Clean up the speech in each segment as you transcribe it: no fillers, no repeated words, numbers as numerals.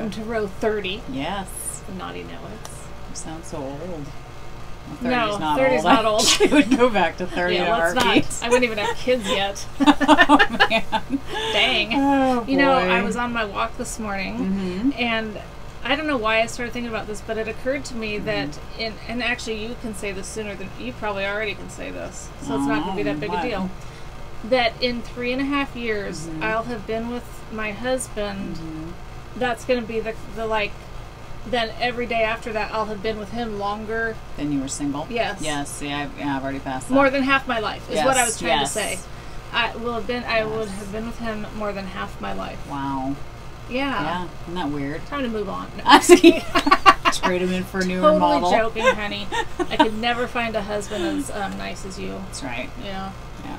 to row 30. Yes. The naughty Knowits. You sound so old. Well, 30's not old. I would go back to 30 yeah, let's not. I wouldn't even have kids yet. Oh, man. Dang. Oh, you know, I was on my walk this morning, and I don't know why I started thinking about this, but it occurred to me that, and actually you can say this sooner than, you probably already can say this, so it's not going to be that big a deal, that in 3.5 years, I'll have been with my husband, that's going to be the like, then every day after that, I'll have been with him longer. Then you were single? Yes. Yes, yeah, I've already passed that. More than half my life is what I was trying to say. I would have been with him more than half my life. Wow. Yeah. Yeah, isn't that weird? Time to move on. No. Trade him in for a newer totally model. Totally joking, honey. I could never find a husband as nice as you. That's right. Yeah. Yeah.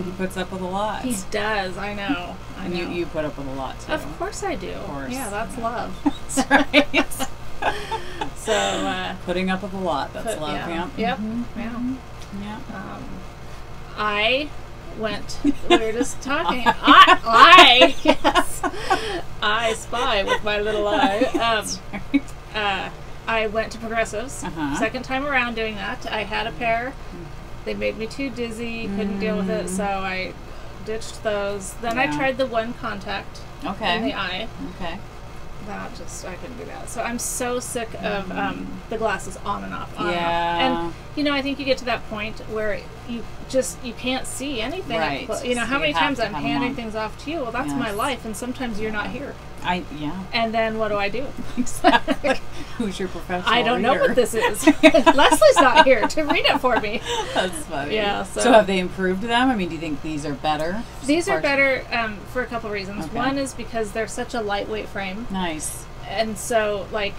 He puts up with a lot. He does. I know. And you put up with a lot too. Of course I do. Of course. Yeah, that's love. That's right. So putting up with a lot. That's love. Yeah. Yeah. Yep. Yeah. Yeah. I went. We were just talking. Yes. I spy with my little eye. I went to Progressives. Second time around doing that. I had a pair. They made me too dizzy. Couldn't deal with it, so I ditched those. Then I tried the one contact in the eye. Okay. I couldn't do that. So I'm so sick of the glasses on and off. On yeah. And off. And you know, I think you get to that point where you can't see anything. Right. You know, so how many times I'm handing things things off to you? Well, that's my life, and sometimes you're not here. And then what do I do? Exactly. Who's your professional? I don't know what this is. Leslie's not here to read it for me. That's funny. Yeah. So have they improved them? I mean, do you think these are better? These are better for a couple reasons. Okay. One is because they're such a lightweight frame. Nice. And so, like,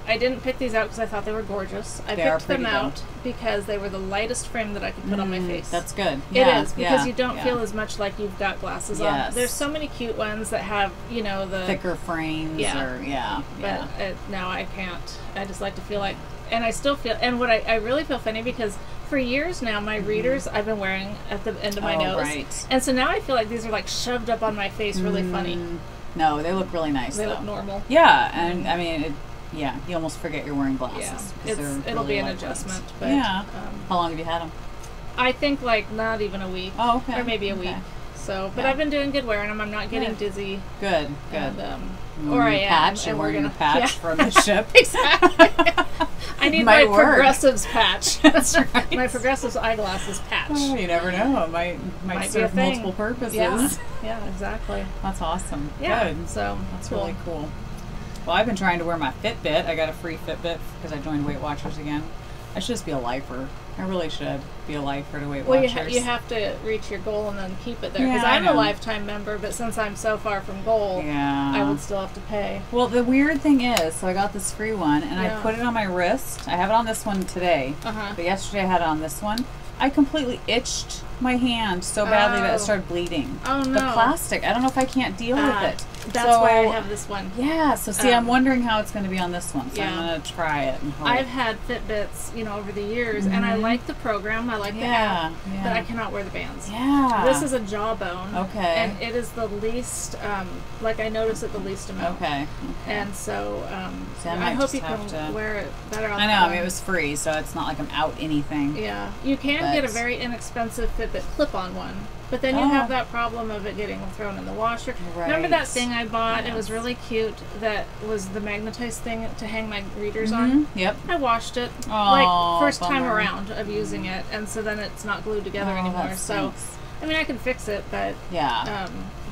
I didn't pick these out because I thought they were gorgeous. I picked them out because they were the lightest frame that I could put on my face. That's good. Yeah, it is, because you don't feel as much like you've got glasses on. There's so many cute ones that have, you know, the thicker frames. But no, I can't. I just like to feel like, and I still feel, and what I really feel funny because for years now, my readers I've been wearing at the end of my nose. Right. And so now I feel like these are like shoved up on my face really funny. No, they look really nice. They look normal. Yeah, and I mean, you almost forget you're wearing glasses. Yeah, it'll be an adjustment. But, how long have you had them? I think like not even a week. Oh, okay. Or maybe a week. So, but I've been doing good wearing them. I'm not getting dizzy. Good. And, or I am. Patch. You're wearing a patch from the ship. Exactly. I need my Progressives patch. That's right. My Progressives eyeglasses patch. Oh, you never know. It might serve multiple purposes. Yeah, exactly. That's awesome. Yeah. Good. So that's really cool. Well, I've been trying to wear my Fitbit. I got a free Fitbit because I joined Weight Watchers again. I should just be a lifer. I really should be a lifer to Weight Watchers. Well, you have to reach your goal and then keep it there. Because I'm a lifetime member, but since I'm so far from goal, I would still have to pay. Well, the weird thing is, so I got this free one, and I put it on my wrist. I have it on this one today, but yesterday I had it on this one. I completely itched my hand so badly that it started bleeding. Oh, no. The plastic. I don't know if I can't deal with it. That's why I have this one. Yeah, so see, I'm wondering how it's going to be on this one, so I'm going to try it and hope. I've had Fitbits, over the years, and I like the program, I like the app, but I cannot wear the bands. Yeah. This is a jawbone. Okay. And it is the least, I notice it the least amount. Okay. And so, I hope you can wear it better on I know, it was free, so it's not like I'm out anything. Yeah. You can get a very inexpensive Fitbit clip-on one. But then you have that problem of it getting thrown in the washer. Right. Remember that thing I bought? It was really cute. That was the magnetized thing to hang my readers on. Yep. I washed it first time around of using it, and so then it's not glued together anymore. So, I mean, I can fix it, but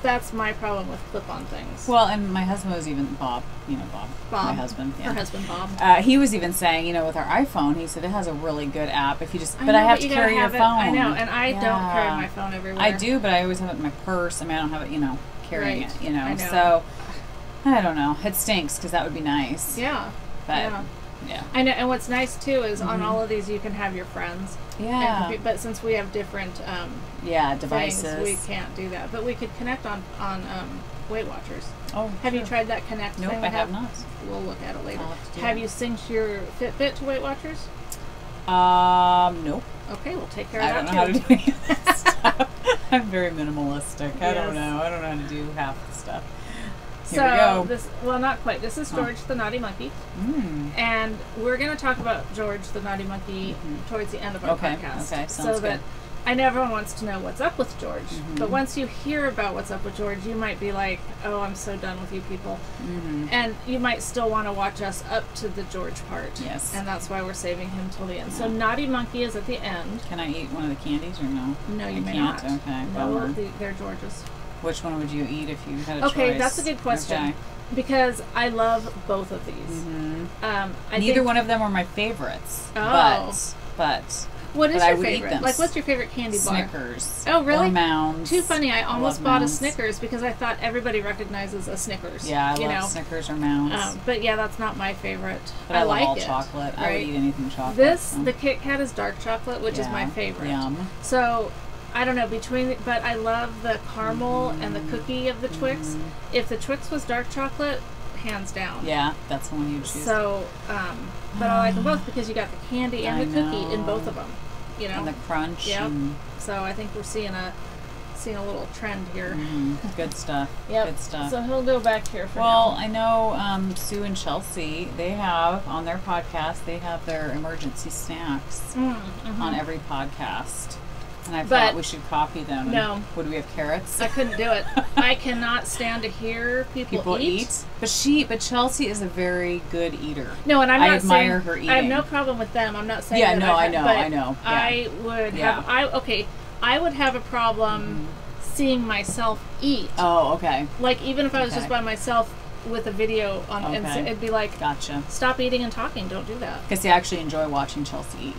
that's my problem with clip-on things. Well, and my husband was even Bob, my husband, her husband Bob. He was even saying, with our iPhone, he said it has a really good app. If you just, but I have to carry your phone. I know, and I don't carry my phone everywhere. I do, but I always have it in my purse. I mean, I don't have it, carrying it. I know. So I don't know. It stinks because that would be nice. Yeah. But yeah. I know, and what's nice too is on all of these you can have your friends. Yeah. But since we have different devices, things, we can't do that. But we could connect on Weight Watchers. Oh, have you tried that Connect thing? Nope, I have not. We'll look at it later. Have you synced your Fitbit to Weight Watchers? Nope. Okay, we'll take care of that I don't know how to do any of that stuff. I'm very minimalistic. I don't know. I don't know how to do half the stuff. Here we go. This, well, not quite. This is George the Knotty Monkey. And we're going to talk about George the Knotty Monkey towards the end of our podcast. Okay, sounds so that good. I know everyone wants to know what's up with George. But once you hear about what's up with George, you might be like, oh, I'm so done with you people. And you might still want to watch us up to the George part. Yes. And that's why we're saving him till the end. So Knotty Monkey is at the end. Can I eat one of the candies or no? No, you I may can't? not. Okay. No, they're George's. Which one would you eat if you had a choice? Okay, that's a good question. Okay. Because I love both of these. Neither one of them are my favorites. Oh. But what is I your would eat favorite? them. Like, what's your favorite candy bar? Snickers. Oh, really? Or Mounds. Too funny. I almost bought Mounds. a Snickers because I thought everybody recognizes a Snickers. Yeah, I love Snickers or Mounds. But yeah, that's not my favorite. But I love like all it, chocolate. right? I would eat anything chocolate. The Kit Kat is dark chocolate, which is my favorite. Yum. So, I don't know, but I love the caramel and the cookie of the Twix. If the Twix was dark chocolate, hands down. Yeah, that's the one you choose. So, but I like them both because you got the candy and the cookie in both of them. You know, and the crunch. Yep. So I think we're seeing a little trend here. Good stuff. Yep. Good stuff. So he'll go back here for Well, now. I know Sue and Chelsea, they have on their podcast, they have their emergency snacks on every podcast. And I thought we should copy them. No. Would we have carrots? I couldn't do it. I cannot stand to hear people eat. But Chelsea is a very good eater. No, and I admire her eating. I have no problem with them. I'm not saying I know. I Yeah. know. I would have I would have a problem seeing myself eat. Oh, okay. Like even if I was just by myself with a video on and it'd be like, gotcha. Stop eating and talking, don't do that. Because I actually enjoy watching Chelsea eat.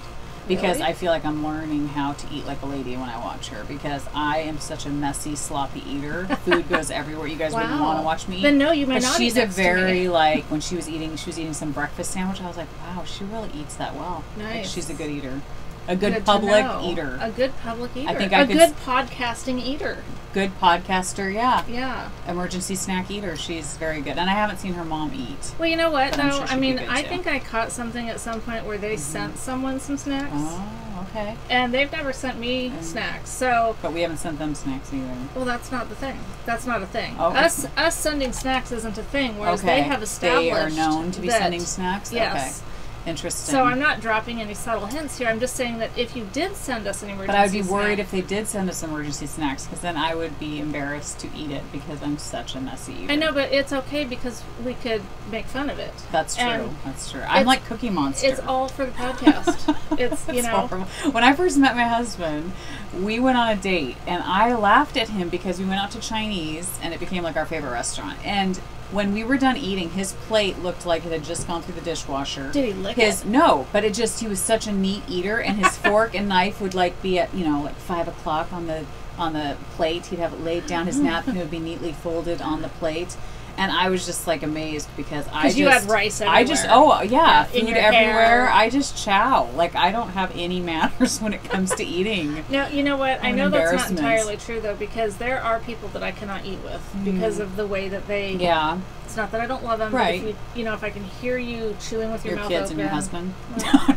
Because Really? I feel like I'm learning how to eat like a lady when I watch her. Because I am such a messy, sloppy eater. Food goes everywhere. You guys wouldn't want to watch me eat. Then no, you may not. She's eat a next to very me. like when she was eating some breakfast sandwich. I was like, wow, she really eats that well. Nice. Like, she's a good eater. A good public eater. A good public eater. I think a good podcasting eater. Good podcaster, yeah. Yeah. Emergency snack eater. She's very good. And I haven't seen her mom eat. Well, you know what, though? Sure I think I caught something at some point where they sent someone some snacks. Oh, okay. And they've never sent me snacks, so... But we haven't sent them snacks either. Well, that's not the thing. That's not a thing. Oh. Us sending snacks isn't a thing, whereas they have established they are known to be sending snacks? Yes. Okay. Interesting. So I'm not dropping any subtle hints here. I'm just saying that if you did send us an emergency But I would be worried if they did send us emergency snacks, because then I would be embarrassed to eat it because I'm such a messy eater. I know, but it's okay because we could make fun of it. That's true. That's true. I'm like Cookie Monster. It's all for the podcast. It's, you know. Horrible. When I first met my husband, we went on a date, and I laughed at him because we went out to Chinese, and it became like our favorite restaurant. And when we were done eating, his plate looked like it had just gone through the dishwasher. Did he lick it? No, but he was such a neat eater, and his fork and knife would like be at, like 5 o'clock on the plate. He'd have it laid down, his napkin would be neatly folded on the plate. And I was just like amazed because you had rice everywhere. Food in your everywhere. hair. I just chow. Like I don't have any manners when it comes to eating. No, you know what? I know that's not entirely true though, because there are people that I cannot eat with because of the way that they. Yeah. It's not that I don't love them, right? But if I can hear you chewing with your mouth kids open. and your husband.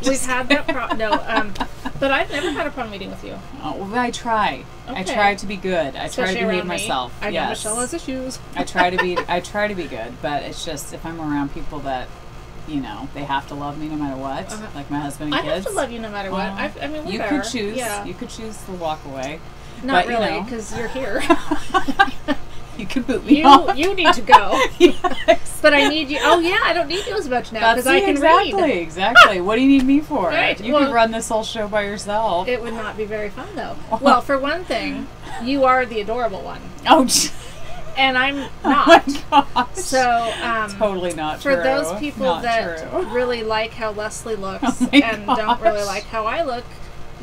We've had that problem. No, but I've never had a problem eating with you. Oh, well, I try. Okay. I try to be good. I try to behave myself. I know Michelle has issues. I try to be good, but it's just if I'm around people that, they have to love me no matter what, like my husband and kids. I have to love you no matter what. I mean, you could choose. Yeah. You could choose to walk away. Not really, because you're here. You can boot me off. You need to go. Yes. But I need you. Oh, yeah, I don't need you as much now because I can read. Exactly. What do you need me for? Right. You could run this whole show by yourself. It would not be very fun, though. Well, for one thing, you are the adorable one. Oh, and I'm not. Oh my gosh. So, totally not true. For those people that really like how Leslie looks and don't really like how I look,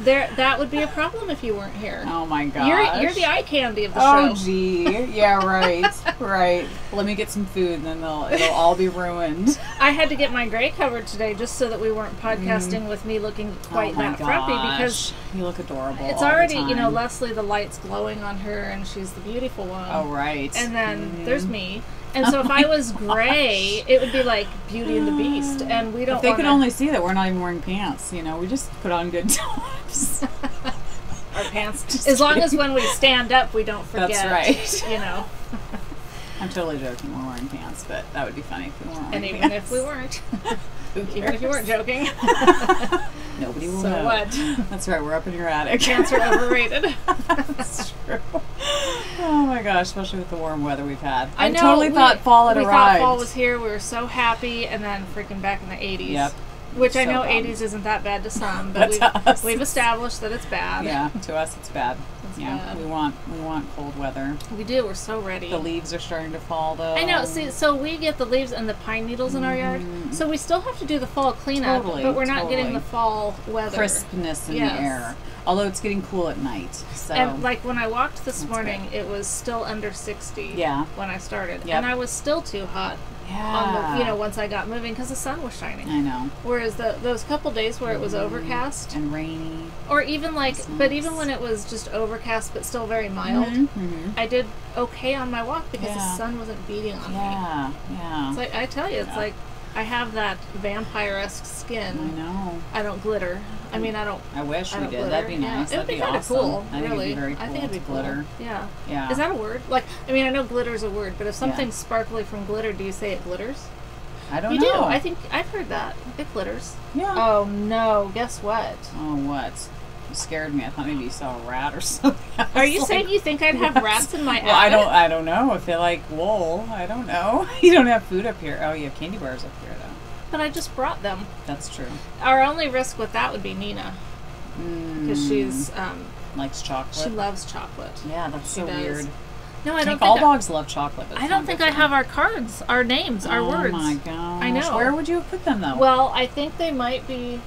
that would be a problem if you weren't here. Oh my gosh. You're the eye candy of the show. Oh gee. Yeah, right. Right. Let me get some food and then it'll all be ruined. I had to get my gray covered today just so that we weren't podcasting with me looking quite that frumpy because you look adorable. It's already, Leslie, the light's glowing on her and she's the beautiful one. Oh right. And then there's me. And so if I was gray, it would be like Beauty and the Beast, and we don't. If they could only see that we're not even wearing pants, we just put on good tops. Our pants, as long as when we stand up, we don't forget. That's right. I'm totally joking. We're wearing pants, but that would be funny if we weren't wearing And pants. even if we weren't. Even if you weren't joking. Nobody will So know. what? That's right. We're up in your attic. Pants are overrated. That's true. Oh my gosh, especially with the warm weather we've had. I know, totally thought fall had we arrived. thought fall was here. We were so happy, and then freaking back in the 80s. Yep. Which I So know bummed. 80s isn't that bad to some, but But to us, we've established that it's bad. Yeah, to us it's bad. It's Yeah, bad. we want cold weather. We do. We're so ready. The leaves are starting to fall though. I know. See, so we get the leaves and the pine needles in our yard, so we still have to do the fall cleanup, Totally, but we're not getting totally. the fall weather. Crispness in Yes. the air. Although it's getting cool at night. So And like when I walked this That's morning, it was still under 60. Yeah. When I started, Yep. and I was still too hot on the once I got moving because the sun was shining. I know. Whereas those couple days where it was overcast, And rainy. or even like, That's but nice. even when it was just overcast but still very mild, Mm-hmm. I did okay on my walk because the Yeah. sun wasn't beating on me. Yeah, yeah. It's like I tell you, it's Yeah. like I have that vampire-esque I skin. know. I don't glitter. I mean, I don't. I wish I we don't did. glitter. That'd be nice. Yeah. It That'd would be be kind of awesome. cool. I think really, it'd be very cool. I think it'd be to cool. glitter. Yeah. Yeah. Is that a word? Like, I mean, I know glitter's a word, but if something's sparkly from glitter, do you say it glitters? I don't You know. do. I think I've heard that. It glitters. Yeah. Oh no! Guess what? Oh, what? You scared me. I thought maybe you saw a rat or something. Are you saying you think I'd have rats in my attic? Well, I don't know if they like wool. I don't know. You don't have food up here. Oh, you have candy bars up here, though. But I just brought them. That's true. Our only risk with that would be Nina, because she's Likes chocolate. she loves chocolate. Yeah, that's She so does. weird. No, I I don't think all think. dogs love chocolate. But I don't think I have our cards, our names, our words. Oh my gosh. I know. Where would you have put them though? Well, I think they might be.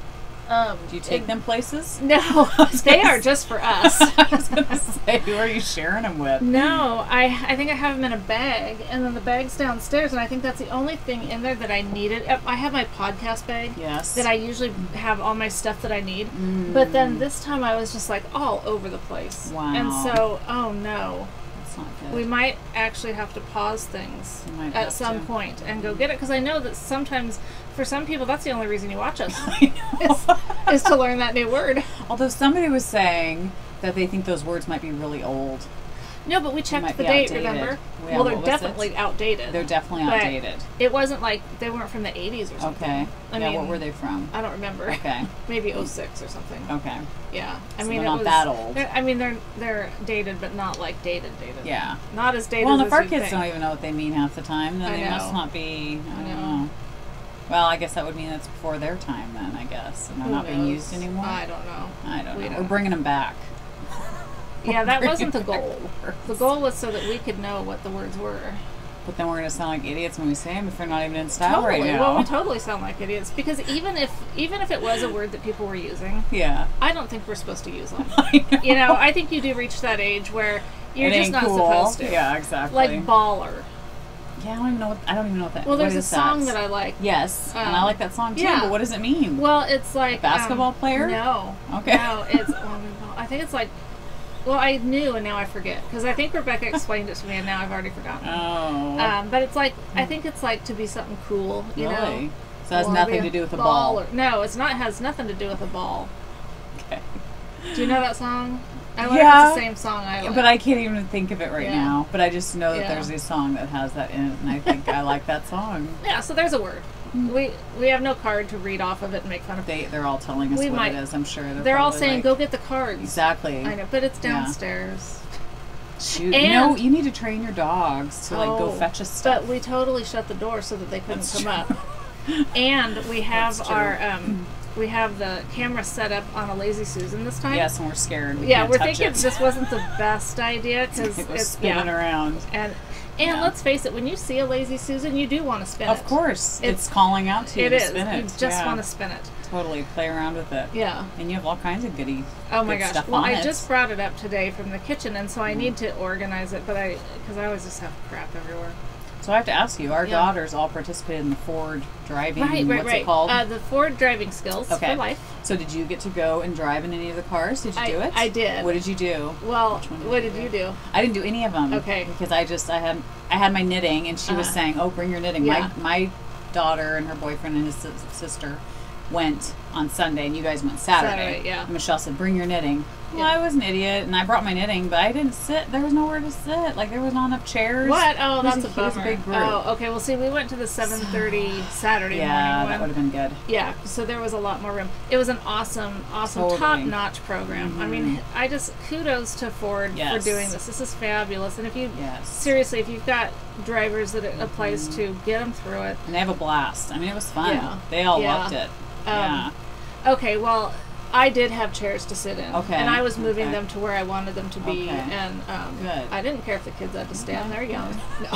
Do you take them places? No, they are just for us. I was gonna say, who are you sharing them with? No, I think I have them in a bag, and then the bag's downstairs, and I think that's the only thing in there that I needed. I have my podcast bag. Yes. That I usually have all my stuff that I need. But then this time I was just like all over the place. Wow. And so, oh no. That's not good. We might actually have to pause things You might at have some to. point and go get it, because I know that sometimes for some people that's the only reason you watch us I know. is to learn that new word. Although somebody was saying that they think those words might be really old. No, but we might checked the be date, outdated. remember? Yeah, Well, they're what was it? definitely outdated. They're definitely But outdated. It wasn't like they weren't from the 80s or something. Okay. I yeah, mean, what were they from? I don't remember. Okay. Maybe 06 or something. Okay. Yeah. I So mean, they're it not was that old. they're dated, but not like dated. Yeah. Not as dated Well, the as far you kids think. don't even know what they mean half the time. Then I they know. must not be. I I don't know. know. Well, I guess that would mean that's before their time then, I guess. And they're Who not being knows? used anymore. I don't know. I don't We know. don't. We're bringing them back. Yeah, that Bringing wasn't the back goal. words. The goal was so that we could know what the words were. But then we're going to sound like idiots when we say them if they're not even in style Totally. right now. Well, we totally sound like idiots, because even if it was a word that people were using, Yeah. I don't think we're supposed to use them. I know. You know, I think you do reach that age where you're It just ain't not cool. supposed to. Yeah, exactly. Like baller. Yeah, I don't even know what that. Well, what there's a is song that I like. Yes, and I like that song too. yeah. But what does it mean? Well, it's like A basketball player? No. Okay. No, it's. I think it's like. Well, I knew and now I forget, because I think Rebecca explained it to me and now I've already forgotten. Oh. But it's like, I think it's like to be something cool, you know. Really? So it has Or nothing be to do with the ball. No, it's not. It has nothing to do with a ball. Okay. Do you know that song? I wonder Yeah. if it's the same song I like. But I can't even think of it right Yeah. now. But I just know that Yeah. there's a song that has that in it, and I think I like that song. Yeah, so there's a word. We have no card to read off of it and make fun of. They're all telling us We what might- it is. I'm sure They're all probably saying, like, "Go get the cards." Exactly. I know, but it's Yeah. downstairs. Shoot. And- you need to train your dogs to like go Oh, fetch us stuff. But we totally shut the door so that they couldn't That's come true. up. And we have That's true. our we have the camera set up on a Lazy Susan this time. Yes, and we're scared. We Yeah, can't we're touch thinking it. this wasn't the best idea because It was it's spinning around. And Yeah. let's face it, when you see a Lazy Susan, you do want to spin it. Of course, It's- it's calling out to you It to is. spin it. You just Yeah. want to spin it. Totally play around with it. Yeah. And you have all kinds of goodies. Oh my good gosh. stuff Well, on I it. just brought it up today from the kitchen, and so I need to organize it, but because I always just have crap everywhere. So I have to ask you, our Yeah. daughters all participated in the Ford driving. Right. What's it called? The Ford driving skills Okay. for life. So did you get to go and drive in any of the cars? Did you do it? I did. What did you do? Well, Which one what did you do? I didn't do any of them. Okay. Because I had my knitting, and she was Uh-huh. saying, "Oh, bring your knitting." Yeah. My daughter and her boyfriend and his sister went on Sunday, and you guys went Saturday. Saturday, yeah. And Michelle said, bring your knitting. Well, Yeah. I was an idiot, and I brought my knitting, but I didn't sit. There was nowhere to sit. Like, there was not enough chairs. What? Oh, It was that's a bummer. It was a big group. Oh, okay. Well, see, we went to the 7:30 Saturday Yeah, morning that one. would have been good. Yeah, so there was a lot more room. It was an awesome, Totally. top-notch program. I mean, I just kudos to Ford Yes. for doing this. This is fabulous. And if you Yes. seriously, if you've got drivers that it applies to, get them through it. And they have a blast. I mean, it was fun. Yeah. They all Yeah. loved it. Yeah. Okay, well, I did have chairs to sit in. Okay. And I was moving Okay. them to where I wanted them to be. Okay. And Good. I didn't care if the kids had to stand there young. No.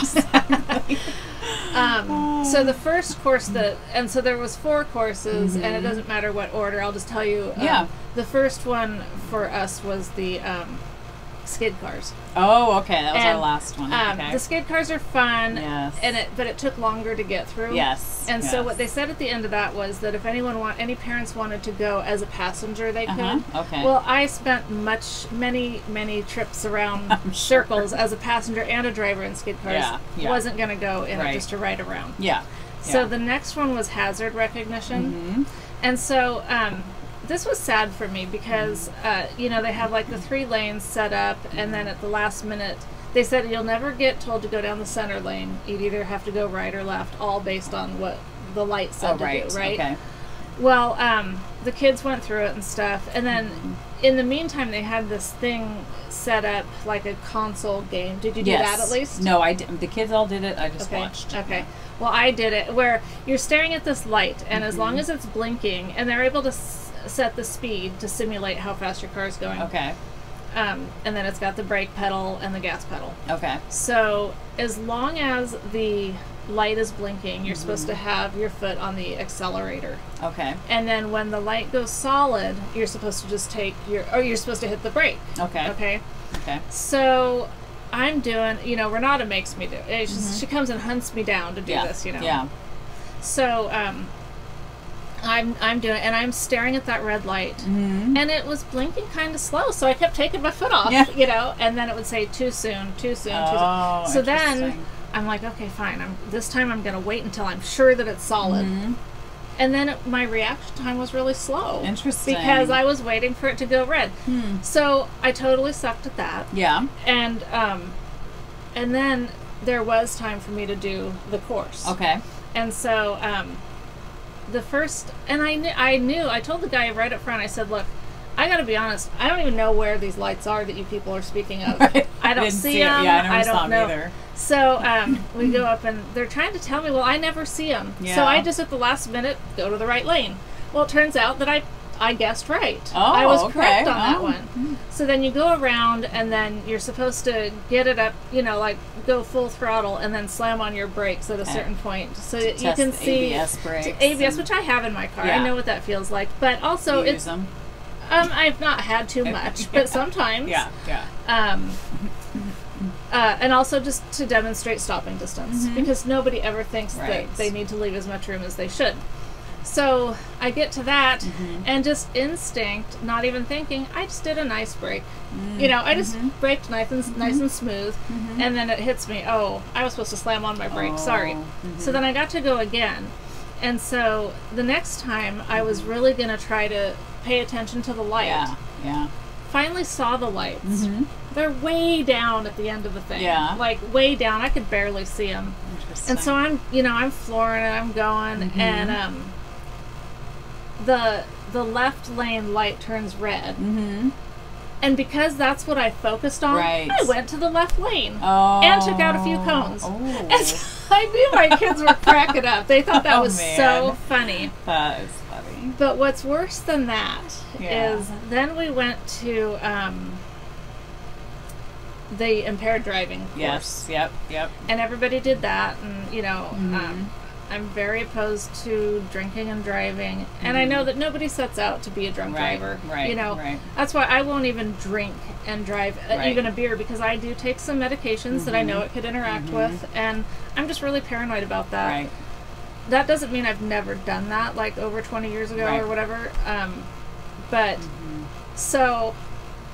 Oh. So the first course and so there was 4 courses, and it doesn't matter what order. I'll just tell you. Yeah. The first one for us was the skid cars. Oh, okay. That was our And, last one. Okay. The skid cars are fun. Yes. But it took longer to get through. Yes. And so yes. what they said at the end of that was that if any parents wanted to go as a passenger, they could. Okay. Well, I spent many trips around circles as a passenger and a driver in skid cars. Yeah, yeah. Wasn't going to go in it Right. just to ride around. Yeah. So Yeah. the next one was hazard recognition. Mm-hmm. And so this was sad for me because, they have like the 3 lanes set up, and then at the last minute, they said you'll never get told to go down the center lane. You'd either have to go right or left, all based on what the light said to do, right? Okay. Well, the kids went through it and stuff, and then in the meantime, they had this thing set up like a console game. Did you do that at least? No, I did. The kids all did it. I just Okay. watched. Okay. Well, I did it where you're staring at this light, and as long as it's blinking, and they're able to set the speed to simulate how fast your car is going. Okay. And then it's got the brake pedal and the gas pedal. Okay. So as long as the light is blinking, you're supposed to have your foot on the accelerator. Okay. And then when the light goes solid, you're supposed to just you're supposed to hit the brake. Okay. Okay. Okay. So I'm doing, Renata makes me do it. It's just, she comes and hunts me down to do this, Yeah. So I'm doing it, and I'm staring at that red light, and it was blinking kind of slow, so I kept taking my foot off, and then it would say too soon, too soon, too soon. So then I'm like, okay, fine. This time I'm going to wait until I'm sure that it's solid. And then my reaction time was really slow. Interesting. Because I was waiting for it to go red. So I totally sucked at that. Yeah. And then there was time for me to do the course. Okay. And so the first, and I told the guy right up front, I said, look, I got to be honest, I don't even know where these lights are that you people are speaking of. Right. I don't see it. them. Yeah, I never I saw don't them know. either. So we go up, and they're trying to tell me, well, I never see them. Yeah. So I just at the last minute go to the right lane. Well, it turns out that I guessed right. Oh, I was okay. correct on that one. So then you go around, and then you're supposed to get it up, like go full throttle, and then slam on your brakes at a certain point, so that you can see ABS brakes. ABS, which I have in my car. Yeah. I know what that feels like, but also You use them? I've not had too much, but sometimes. Yeah. And also just to demonstrate stopping distance, because nobody ever thinks Right. that they need to leave as much room as they should. So I get to that, and just instinct, not even thinking, I just did a nice brake. I just braked nice and smooth, and then it hits me. Oh, I was supposed to slam on my brake. Sorry. So then I got to go again. And so the next time I was really going to try to pay attention to the light. Yeah. Finally saw the lights. They're way down at the end of the thing. Yeah. Like way down. I could barely see them. Interesting. And so I'm flooring it. I'm going, and the left lane light turns red. And because that's what I focused on, Right. I went to the left lane Oh. and took out a few cones. Oh. And so I knew my kids were cracking up. They thought that was man. so funny. That is funny. But what's worse than that Yeah. is then we went to the impaired driving course. Yes. Yep. And everybody did that. And, I'm very opposed to drinking and driving. And I know that nobody sets out to be a drunk driver. Right. Right. That's why I won't even drink and drive Right. even a beer, because I do take some medications that I know it could interact with. And I'm just really paranoid about that. Right. That doesn't mean I've never done that, like over 20 years ago Right. or whatever. But so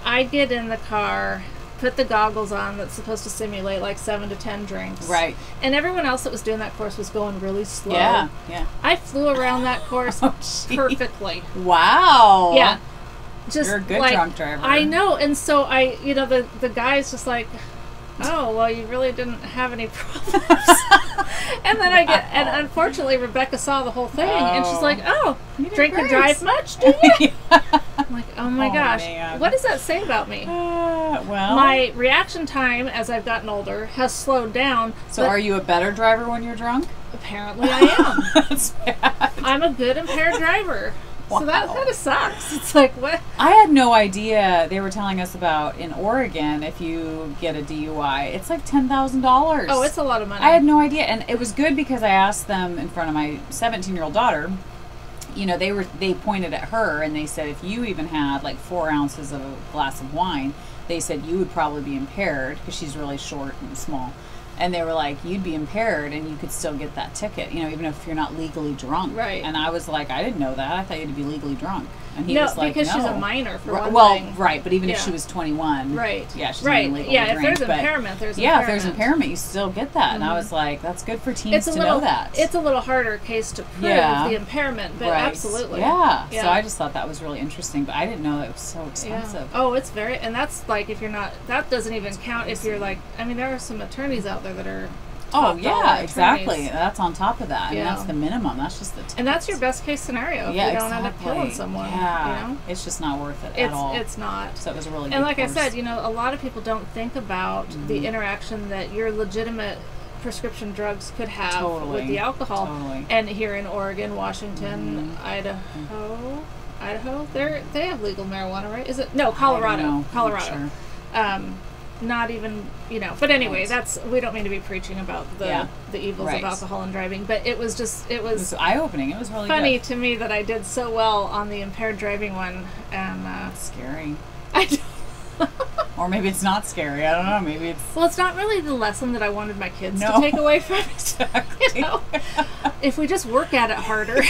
I get in the car, put the goggles on that's supposed to simulate like 7 to 10 drinks. Right. And everyone else that was doing that course was going really slow. Yeah, yeah. I flew around that course perfectly. Wow. Yeah. Just You're a good like, drunk driver. I know. And so the guy's just like, oh, well, you really didn't have any problems. And then and unfortunately, Rebecca saw the whole thing, and she's like, oh, you drink and drive much, do you? I'm like, oh my gosh. Man. What does that say about me? Well, my reaction time as I've gotten older has slowed down. So are you a better driver when you're drunk? Apparently I am. That's bad. I'm a good impaired driver. Wow. So that kind of sucks. It's like, what? I had no idea. They were telling us about in Oregon, if you get a DUI, it's like $10,000. Oh, it's a lot of money. I had no idea. And it was good because I asked them in front of my 17-year-old daughter, you know, they pointed at her and they said, if you even had like 4 ounces of a glass of wine, they said you would probably be impaired because she's really short and small. And they were like, you'd be impaired and you could still get that ticket, you know, even if you're not legally drunk. Right. And I was like, I didn't know that. I thought you had to be legally drunk. And he was like, because no. she's a minor for one well, thing. Right, but even if she was 21. Right. Yeah, she's right. not legally Yeah, drink, if there's impairment, there's yeah, impairment. if there's impairment, you still get that. And I was like, that's good for teens to know that. It's a little harder case to prove the impairment, but absolutely. Yeah. So I just thought that was really interesting, but I didn't know it was so expensive. Yeah. Oh, it's very, and that's like if you're not, that doesn't even count if you're like, I mean, there are some attorneys out there that are oh yeah, exactly. That's on top of that. Yeah. And that's the minimum. That's just the tickets. And that's your best case scenario if you don't end up killing someone. Yeah. You know? It's just not worth it at all. It's not. So it was a really good And like course. I said, you know, a lot of people don't think about the interaction that your legitimate prescription drugs could have with the alcohol. Totally. And here in Oregon, Washington, Idaho, they have legal marijuana, right? Is it? No, Colorado. Colorado. Sure. Not even, you know, but anyway, we don't mean to be preaching about the evils of alcohol and driving, but it was eye-opening. It was really funny to me that I did so well on the impaired driving one, and scary. I or maybe it's not scary. I don't know. Maybe it's well, it's not really the lesson that I wanted my kids to take away from it. Exactly. You know, if we just work at it harder.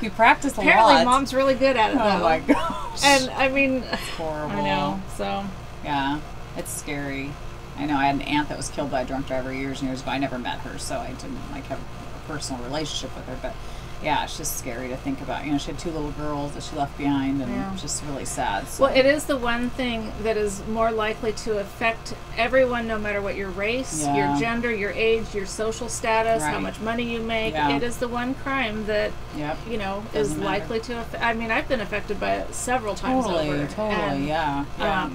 You practice a lot. Apparently, Mom's really good at it. Oh my gosh! And I mean, it's horrible. I know. So. Yeah, it's scary. I know I had an aunt that was killed by a drunk driver years and years ago. I never met her, so I didn't like have a personal relationship with her. But yeah, it's just scary to think about. You know, she had 2 little girls that she left behind, and it's just really sad. So. Well, it is the one thing that is more likely to affect everyone, no matter what your race, your gender, your age, your social status, how much money you make. Yeah. It is the one crime that you know is likely to affect. I mean, I've been affected by it several times over. Totally, and, yeah.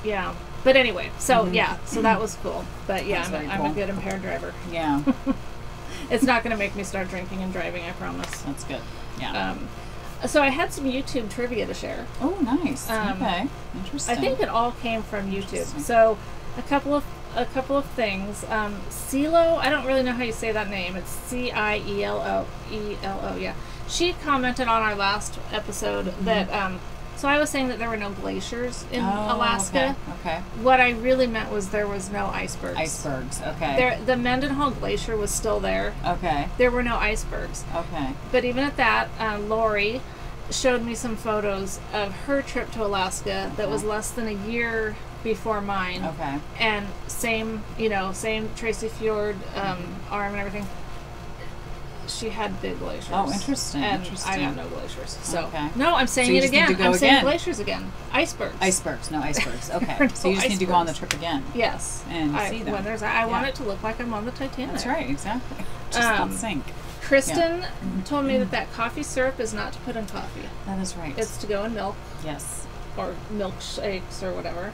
Yeah, but anyway, so so that was cool. But yeah, I'm a good impaired driver. Yeah, it's not going to make me start drinking and driving. I promise. That's good. Yeah. So I had some YouTube trivia to share. Oh, nice. Okay, interesting. I think it all came from YouTube. So a couple of things. CeeLo, I don't really know how you say that name. It's CIELO. Yeah. She commented on our last episode that. So I was saying that there were no glaciers in Alaska. Okay. What I really meant was there was no icebergs. Icebergs, okay. The Mendenhall Glacier was still there. Okay. There were no icebergs. Okay. But even at that, Lori showed me some photos of her trip to Alaska that was less than a year before mine. Okay. And same Tracy Fjord arm and everything. She had big glaciers. Oh, interesting. And I have no glaciers. So okay. No, I'm saying so it again. I'm saying glaciers again. Icebergs. Icebergs, no icebergs. Okay. So you just need to go on the trip again. Yes. And see them. When I want it to look like I'm on the Titanic. That's right, exactly. Just don't sink. Kristen told me that coffee syrup is not to put in coffee. That is right. It's to go in milk. Yes. Or milkshakes or whatever.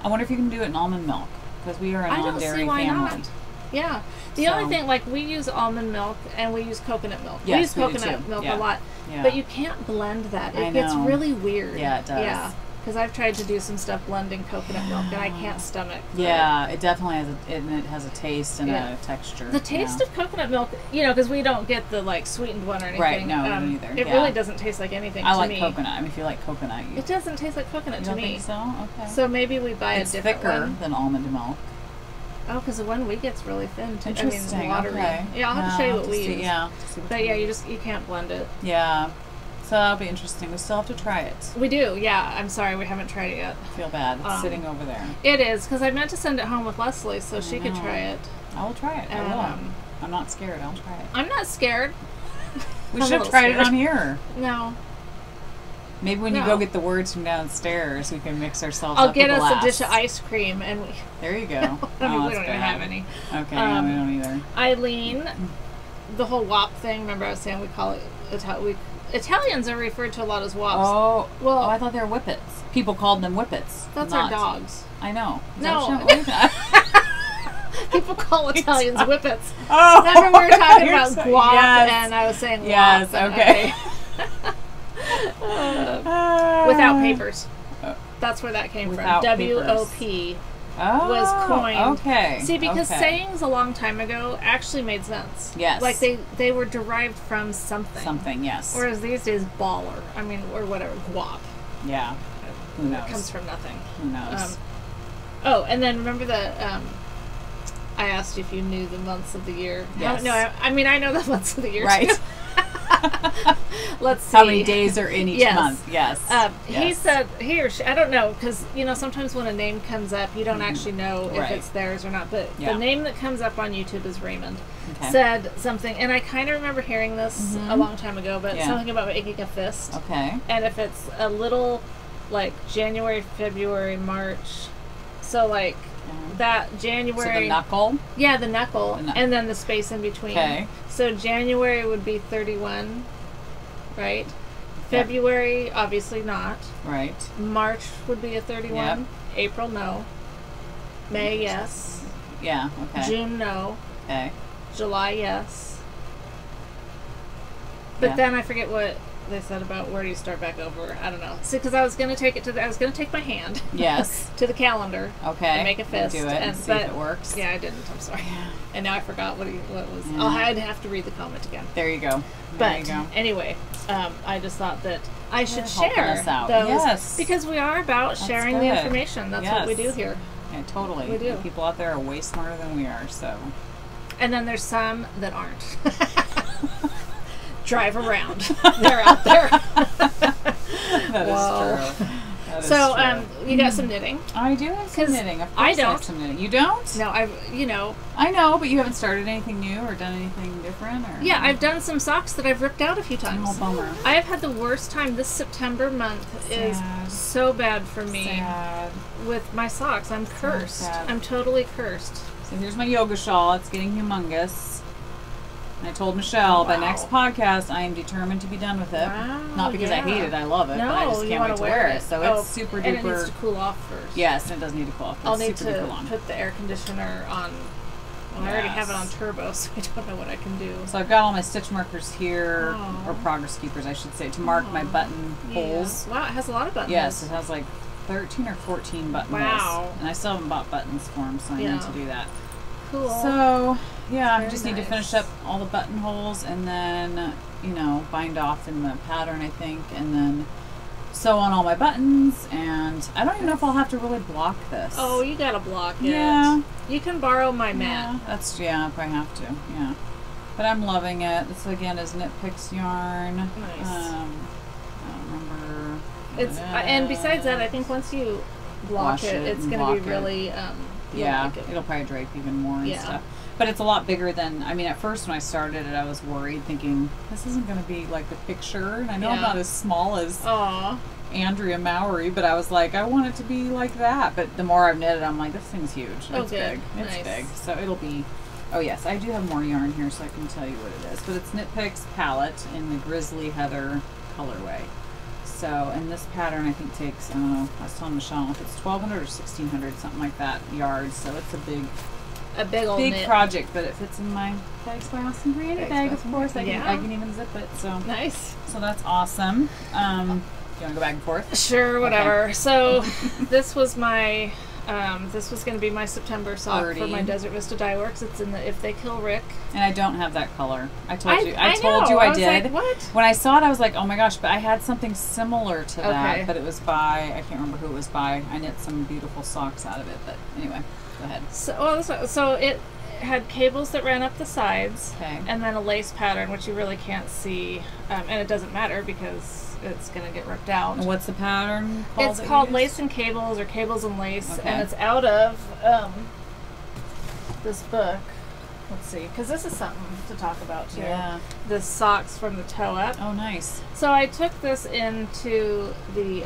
I wonder if you can do it in almond milk, because we are a non-dairy family. Not. Yeah. The only thing, like, we use almond milk and we use coconut milk. Yes, we use coconut milk a lot. Yeah. But you can't blend that. It gets really weird. Yeah, it does. Yeah. Because I've tried to do some stuff blending coconut milk and I can't stomach. Yeah, it definitely has a taste and a texture. The taste of coconut milk, you know, because we don't get the, like, sweetened one or anything. Right, no, me neither. It really doesn't taste like anything to me. I like coconut. I mean, if you like coconut. It doesn't taste like coconut to me. Think so? Okay. So maybe we buy a different one. It's thicker than almond milk. Oh, because the one we get's really thin too. Interesting. I mean, watery. Okay. Yeah, I'll have to show you what we use. Yeah. But yeah, you can't blend it. Yeah. So that'll be interesting. We still have to try it. We do, yeah. I'm sorry we haven't tried it yet. I feel bad. It's sitting over there. It is, because I meant to send it home with Leslie so she could try it. I will try it. I will. I'm not scared. I'll try it. I'm not scared. We should have tried it on here. No. Maybe when you go get the words from downstairs, we can mix ourselves I'll up get with us glass. a dish of ice cream. And we... There you go. we don't even have any. Okay, no, we don't either. Eileen, the whole WAP thing, remember I was saying we call it... Italians are referred to a lot as WAPs. Oh, I thought they were whippets. People called them whippets. That's our dogs. I know. No. People call Italians whippets. Oh, remember we were talking about guap, and I was saying WAP. Yes, okay. Without papers. That's where that came from. WOP was coined. Okay. See, because sayings a long time ago actually made sense. Yes. Like they were derived from something. Something, yes. Whereas these days, baller. I mean, or whatever, guap. Yeah. Who knows? It comes from nothing. Who knows? And then remember the... I asked if you knew the months of the year. Yes. No, I mean, I know the months of the year, right. too. Let's see. How many days are in each month? Yes. He said, he or she, I don't know, because, sometimes when a name comes up, you don't actually know if it's theirs or not. But the name that comes up on YouTube is Raymond. Okay. Said something, and I kind of remember hearing this a long time ago, but something about making a fist. Okay. And if it's a little, like, January, February, March, so, like, that January... So the knuckle? Yeah, the knuckle, and then the space in between. Okay. So January would be 31, right? February, obviously not. Right. March would be a 31. Yep. April, no. May, yes. Yeah, okay. June, no. Okay. July, yes. But then I forget what they said about where do you start back over. I don't know. See, because I was going to take it to I was going to take my hand. Yes. To the calendar. Okay. And make a fist. Do it and see if it works. Yeah, I didn't. I'm sorry. Yeah. And now I forgot what it was. Yeah. I'd have to read the comment again. There you go. But anyway, I just thought that I should share us out. those. Yes. Because we are about sharing the information. That's what we do here. Yeah, totally. We do. The people out there are way smarter than we are, so. And then there's some that aren't. Drive around. They're out there. That is true. So, you got some knitting? I do have some knitting. Of course I don't. I have some knitting. You don't? No, I know, but you haven't started anything new or done anything different? Or? Yeah, I've done some socks that I've ripped out a few times. Oh, bummer. I have had the worst time. This September month is so bad for me. Sad. With my socks. I'm cursed. I'm totally cursed. So here's my yoga shawl. It's getting humongous. And I told Michelle, by next podcast, I am determined to be done with it. Wow, Not because I hate it, I love it, but I just can't wait to wear it. So it's super duper. And it needs to cool off first. Yes, it does need to cool off. I'll need to put the air conditioner on. Well, I already have it on turbo, so I don't know what I can do. So I've got all my stitch markers here, or progress keepers, I should say, to mark my button holes. Wow, it has a lot of buttons. Yes, it has like 13 or 14 button holes. And I still haven't bought buttons for them, so I need to do that. Cool. So, yeah, I just need to finish up all the buttonholes and then, bind off in the pattern, I think, and then sew on all my buttons, and I don't even know if I'll have to really block this. Oh, you gotta block it. Yeah. You can borrow my mat. If I have to, yeah. But I'm loving it. This, again, is Knit Picks yarn. Nice. I don't remember. And besides that, I think once you block it, it's going to be really... it'll probably drape even more and stuff. But it's a lot bigger than, at first when I started it, I was worried, thinking, this isn't going to be like the picture. And I know I'm not as small as Andrea Mowry, but I was like, I want it to be like that. But the more I've knitted, I'm like, this thing's huge. It's big. It's big. So it'll be, oh yes, I do have more yarn here so I can tell you what it is. But it's Knit Picks palette in the Grizzly Heather colorway. So, and this pattern I think takes, I don't know, I was telling Michelle if it's 1,200 or 1,600, something like that, yards. So it's a big old big project, but it fits in my Bags by Austin Creative bag, of course. I can even zip it. So nice. So that's awesome. Do you want to go back and forth? Sure, whatever. Okay. So this was my. This was going to be my September sock for my Desert Vista Dyeworks. It's in the If They Kill Rick. And I don't have that color. I told you I did. Like, what? When I saw it, I was like, oh my gosh, but I had something similar to that. But it was by, I can't remember who it was by. I knit some beautiful socks out of it. But anyway, go ahead. So had cables that ran up the sides, Okay. and then a lace pattern, which you really can't see, and it doesn't matter because it's going to get ripped out. And what's the pattern called? It's called Lace and Cables, or Cables and Lace, Okay. and it's out of this book. Let's see, because this is something to talk about too. Yeah. The socks from the toe up. Oh, nice. So I took this into the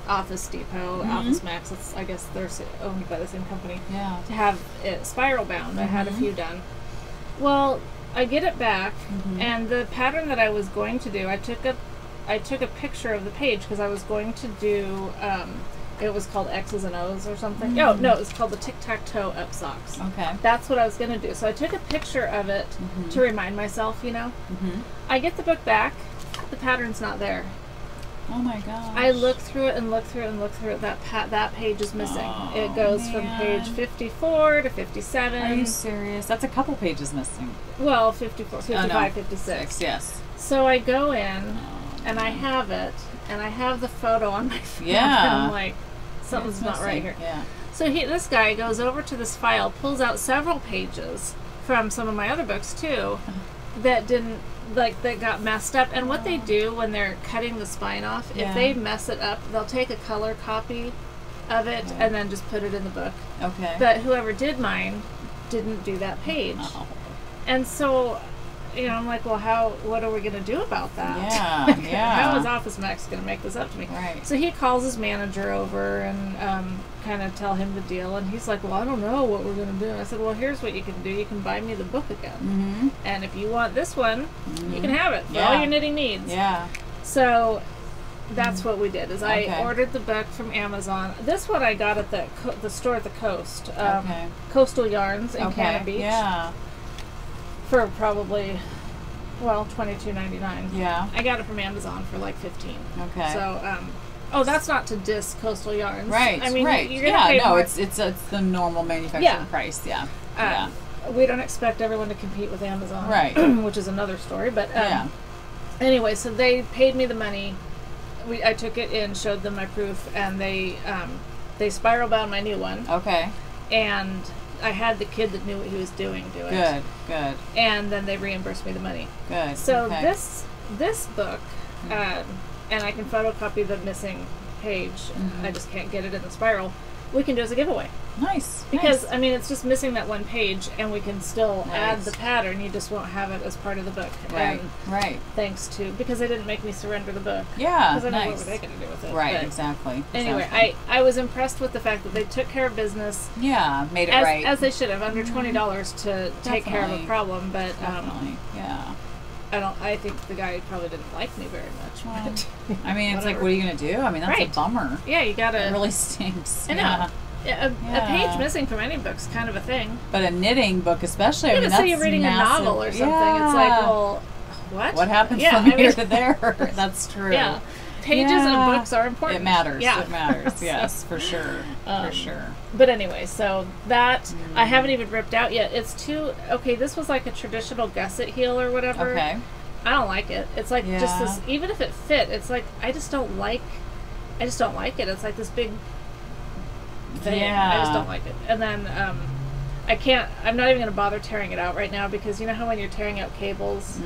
Office Depot, Office Max. It's, I guess they're owned by the same company. Yeah. To have it spiral bound. I had a few done. Well, I get it back, and the pattern that I was going to do, I took a picture of the page because I was going to do. It was called X's and O's or something. No, it was called the tic-tac-toe up socks. Okay. That's what I was going to do. So I took a picture of it to remind myself, you know. I get the book back. The pattern's not there. Oh my gosh. I looked through it and looked through it and looked through it. That page is missing. Oh, it goes from page 54 to 57. Are you serious? That's a couple pages missing. Well, 54, 55, 56. Yes. So I go in and I have it, and I have the photo on my phone. Yeah. And I'm like, something's not right here. Yeah. So this guy goes over to this file, pulls out several pages from some of my other books too, that got messed up. And what they do when they're cutting the spine off, if they mess it up, they'll take a color copy of it and then just put it in the book. Okay. But whoever did mine didn't do that page. Oh. And so, you know, I'm like, well, what are we going to do about that? Yeah, yeah. How is Office Max going to make this up to me? Right. So he calls his manager over and kind of tell him the deal. And he's like, well, I don't know what we're going to do. And I said, well, here's what you can do. You can buy me the book again. And if you want this one, you can have it for all your knitting needs. Yeah. So that's what we did. Is Okay. I ordered the book from Amazon. This one I got at the store at the coast. Okay. Coastal Yarns in Cannon Beach. Yeah. For probably, well, $22.99. Yeah. I got it from Amazon for like $15. Okay. So, that's not to diss Coastal Yarns. Right. I mean, right. you're gonna pay more. It's the normal manufacturing price. Yeah. Yeah. We don't expect everyone to compete with Amazon. Right. Which is another story. But Yeah. anyway, so they paid me the money. I took it in, showed them my proof, and they spiral bound my new one. Okay. And I had the kid that knew what he was doing do it. Good. Good. And then they reimbursed me the money. Good. So okay. this book, and I can photocopy the missing page. I just can't get it in the spiral. We can do as a giveaway. Nice. Because, nice. I mean, it's just missing that one page, and we can still Right. add the pattern. You just won't have it as part of the book. Right. And Right. thanks to, because they didn't make me surrender the book. Yeah. Because I know Nice. what were they going to do with it. Right. But Exactly. anyway, exactly. I was impressed with the fact that they took care of business. Yeah. Made it As, right. as they should have, under $20 to take care of a Definitely. problem. But Definitely. Yeah. I think the guy probably didn't like me very much. Well, But I mean, it's like, whatever. what are you gonna do? I mean, that's Right. a bummer. Yeah, you gotta. It really stinks. I know. Yeah. A Yeah. page missing from any book's kind of a thing. But a knitting book, especially, I Yeah, mean, but say that's you're reading massive. a novel or something. Yeah. It's like, well, what? What happened Yeah, from I mean- here to there? That's true. Yeah, pages Yeah. of books are important. It matters. Yeah, It matters. So, Yes, for sure. For sure. But anyway, so that I haven't even ripped out yet. It's too okay. This was like a traditional gusset heel or whatever. Okay. I don't like it. It's like just Yeah. this. Even if it fit, it's like I just don't like it. It's like this big thing. Yeah. I just don't like it. And then I can't. I'm not even going to bother tearing it out right now because you know how when you're tearing out cables,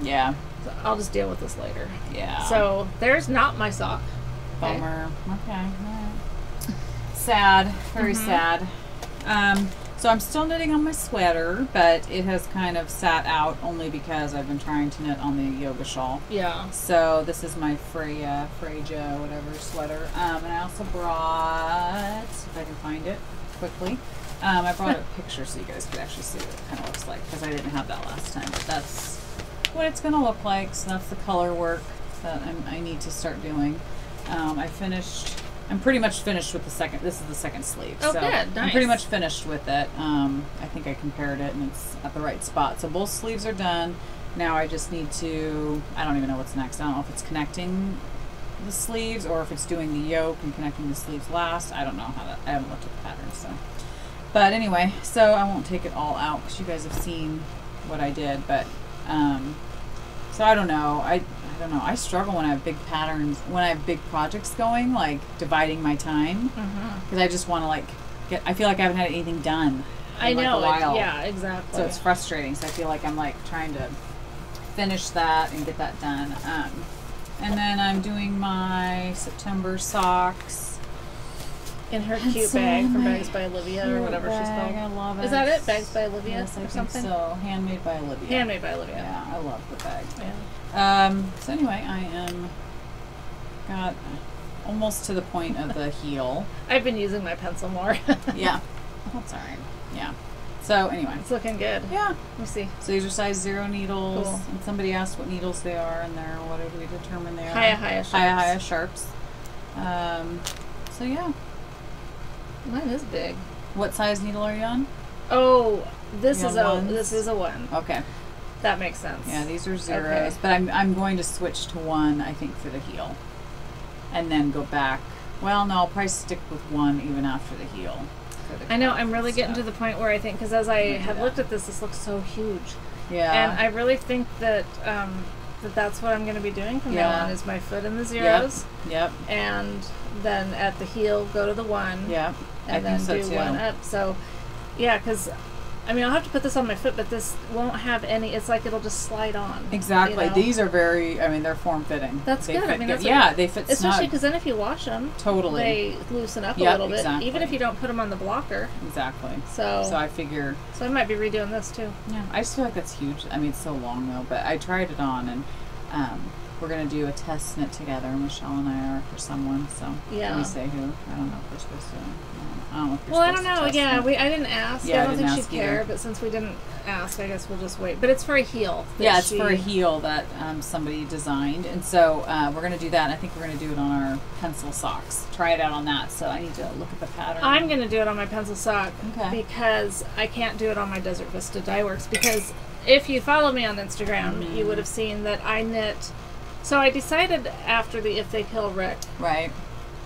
Yeah. so I'll just deal with this later. Yeah. So there's not my sock. Okay. Bummer. Okay. All right. Sad. Very sad. So I'm still knitting on my sweater, but it has kind of sat out only because I've been trying to knit on the yoga shawl. Yeah. So this is my Freya, whatever sweater. And I also brought, if I can find it quickly, I brought a picture so you guys could actually see what it kind of looks like because I didn't have that last time. But that's what it's going to look like. So that's the color work that I need to start doing. I'm pretty much finished with the second. This is the second sleeve. Oh, so good. I'm Nice. pretty much finished with it. I think I compared it and it's at the right spot. So both sleeves are done. Now I just need to, I don't even know what's next. I don't know if it's connecting the sleeves or if it's doing the yoke and connecting the sleeves last. I don't know I haven't looked at the pattern. So, but anyway, so I won't take it all out because you guys have seen what I did. But, so I don't know. I don't know. I struggle when I have big patterns, when I have big projects going, like dividing my time. Because I just want to I feel like I haven't had anything done. I in, like, know. a while. Yeah, exactly. So it's frustrating. So I feel like I'm like trying to finish that and get that done. And then I'm doing my September socks. In her cute bag from Bags by Olivia or whatever she's called. I love it. Is that it? Bags by Olivia yes, or something? So Handmade by Olivia. Handmade by Olivia. Yeah, I love the bag. Yeah. So anyway, got almost to the point of the heel. I've been using my pencil more. Yeah. That's all right. Yeah. So anyway. It's looking good. Yeah. Let me see. So these are size 0 needles. Cool. And somebody asked what needles they are, and they're, what did we determine they are? Hiya sharps. So yeah. Mine is big. What size needle are you on? Oh, this You is on a ones? this is a 1. Okay. That makes sense. Yeah, these are 0s, Okay. but I'm going to switch to 1, I think, for the heel, and then go back. Well, no, I'll probably stick with 1 even after the heel. I know. I'm really getting to the point where I think, because as I have looked at this looks so huge. Yeah. And I really think that that's what I'm going to be doing from now on, is my foot in the 0s. Yep. And then at the heel, go to the 1. Yep. And I then think so do too. 1 up. So, yeah, because, I mean, I'll have to put this on my foot, but this won't have any, it's like it'll just slide on. Exactly. You know? These are very, I mean, they're form-fitting. That's good. I mean, that's they fit especially snug. because then if you wash them, Totally. they loosen up a Yep, little bit, exactly. even if you don't put them on the blocker. Exactly. So I figure. So I might be redoing this too. Yeah, I just feel like that's huge. I mean, it's so long though, but I tried it on, and we're gonna do a test knit together. Michelle and I are for someone. So yeah. Can we say who? I don't know if we're supposed to. I don't know if you're well, I supposed don't to know. test Yeah, knit. I didn't ask. Yeah, I don't think she'd care, either. but since we didn't ask, I guess we'll just wait. But it's for a heel. Yeah, it's for a heel that somebody designed, and so we're gonna do that. And I think we're gonna do it on our pencil socks. Try it out on that. So I need to look at the pattern. I'm gonna do it on my pencil sock because I can't do it on my Desert Vista Dyeworks, because if you follow me on Instagram, you would have seen that I knit. So I decided after the If They Kill Rick. Right.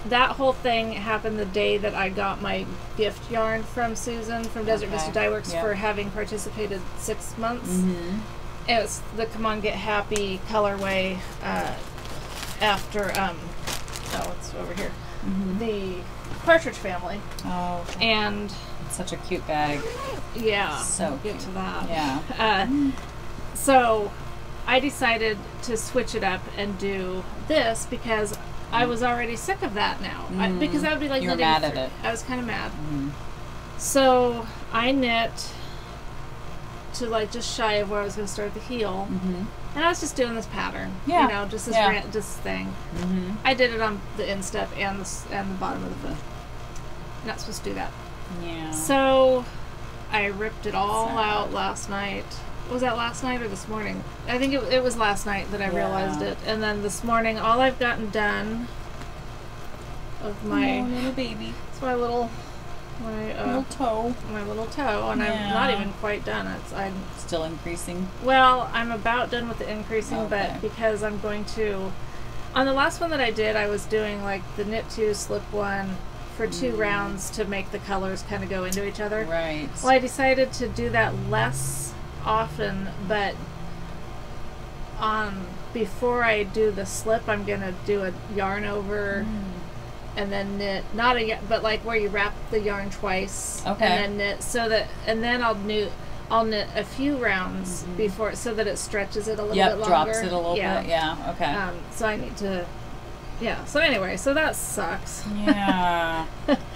That whole thing happened the day that I got my gift yarn from Susan from Desert Vista Dyeworks for having participated 6 months. It was the Come On Get Happy colorway after, it's over here, the Partridge Family. Oh. Okay. And it's such a cute bag. Yeah. So we'll get to that. Yeah. So I decided to switch it up and do this because I was already sick of that now. Because I would be like, you were mad at it. I was kind of mad. So I knit to like just shy of where I was going to start the heel, and I was just doing this pattern. You know, just this this thing. I did it on the instep and the bottom of the foot. You're not supposed to do that. Yeah. So I ripped it all out last night. Was that last night or this morning? I think it was last night that I realized it. And then this morning, all I've gotten done of my little baby. It's my little toe. My little toe, and I'm not even quite done. I'm still increasing. Well, I'm about done with the increasing, but because I'm going to, on the last one that I did, I was doing like the knit 2, slip 1 for 2 rounds to make the colors kind of go into each other. Right. Well, I decided to do that less often, but before I do the slip, I'm gonna do a yarn over and then knit, but like where you wrap the yarn twice and then knit, so that, and then I'll knit a few rounds before, so that it stretches it a little bit longer. Drops it a little bit. Yeah. Okay. So I need to. Yeah. So anyway, so that sucks. Yeah.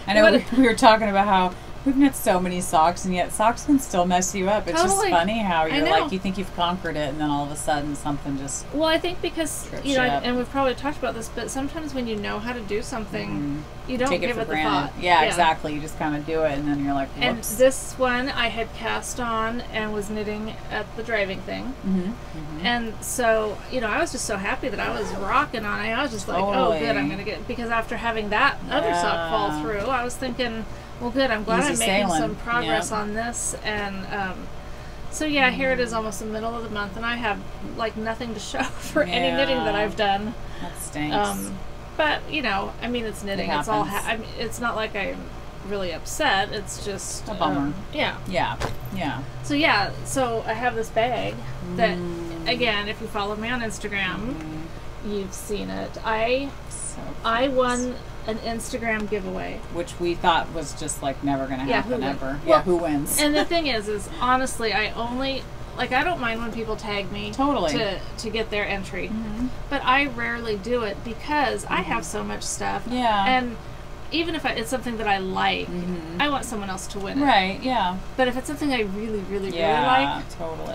I know we were talking about how we've knit so many socks, and yet socks can still mess you up. It's just funny how you're like, you think you've conquered it, and then all of a sudden something just. Well, I think because, and we've probably talked about this, but sometimes when you know how to do something, you don't give it the thought. Yeah, exactly. You just kind of do it, and then you're like, whoops. And this one I had cast on and was knitting at the driving thing. And so, I was just so happy that I was rocking on it. I was just like, oh, good, I'm going to get, because after having that other sock fall through, I was thinking, well, good, I'm glad I'm making some progress on this. And so, here it is, almost the middle of the month, and I have like nothing to show for any knitting that I've done. That stinks. But, I mean, it's knitting. It's all, it's not like I'm really upset. It's just a bummer. Yeah. So I have this bag that, again, if you follow me on Instagram, you've seen it. I won an Instagram giveaway. Which we thought was just like never going to happen ever. Well, who wins? And the thing is honestly, I don't mind when people tag me to get their entry, but I rarely do it because I have so much stuff. Yeah. And even if it's something that I like, I want someone else to win it. Right, yeah. But if it's something I really, really, really like, totally.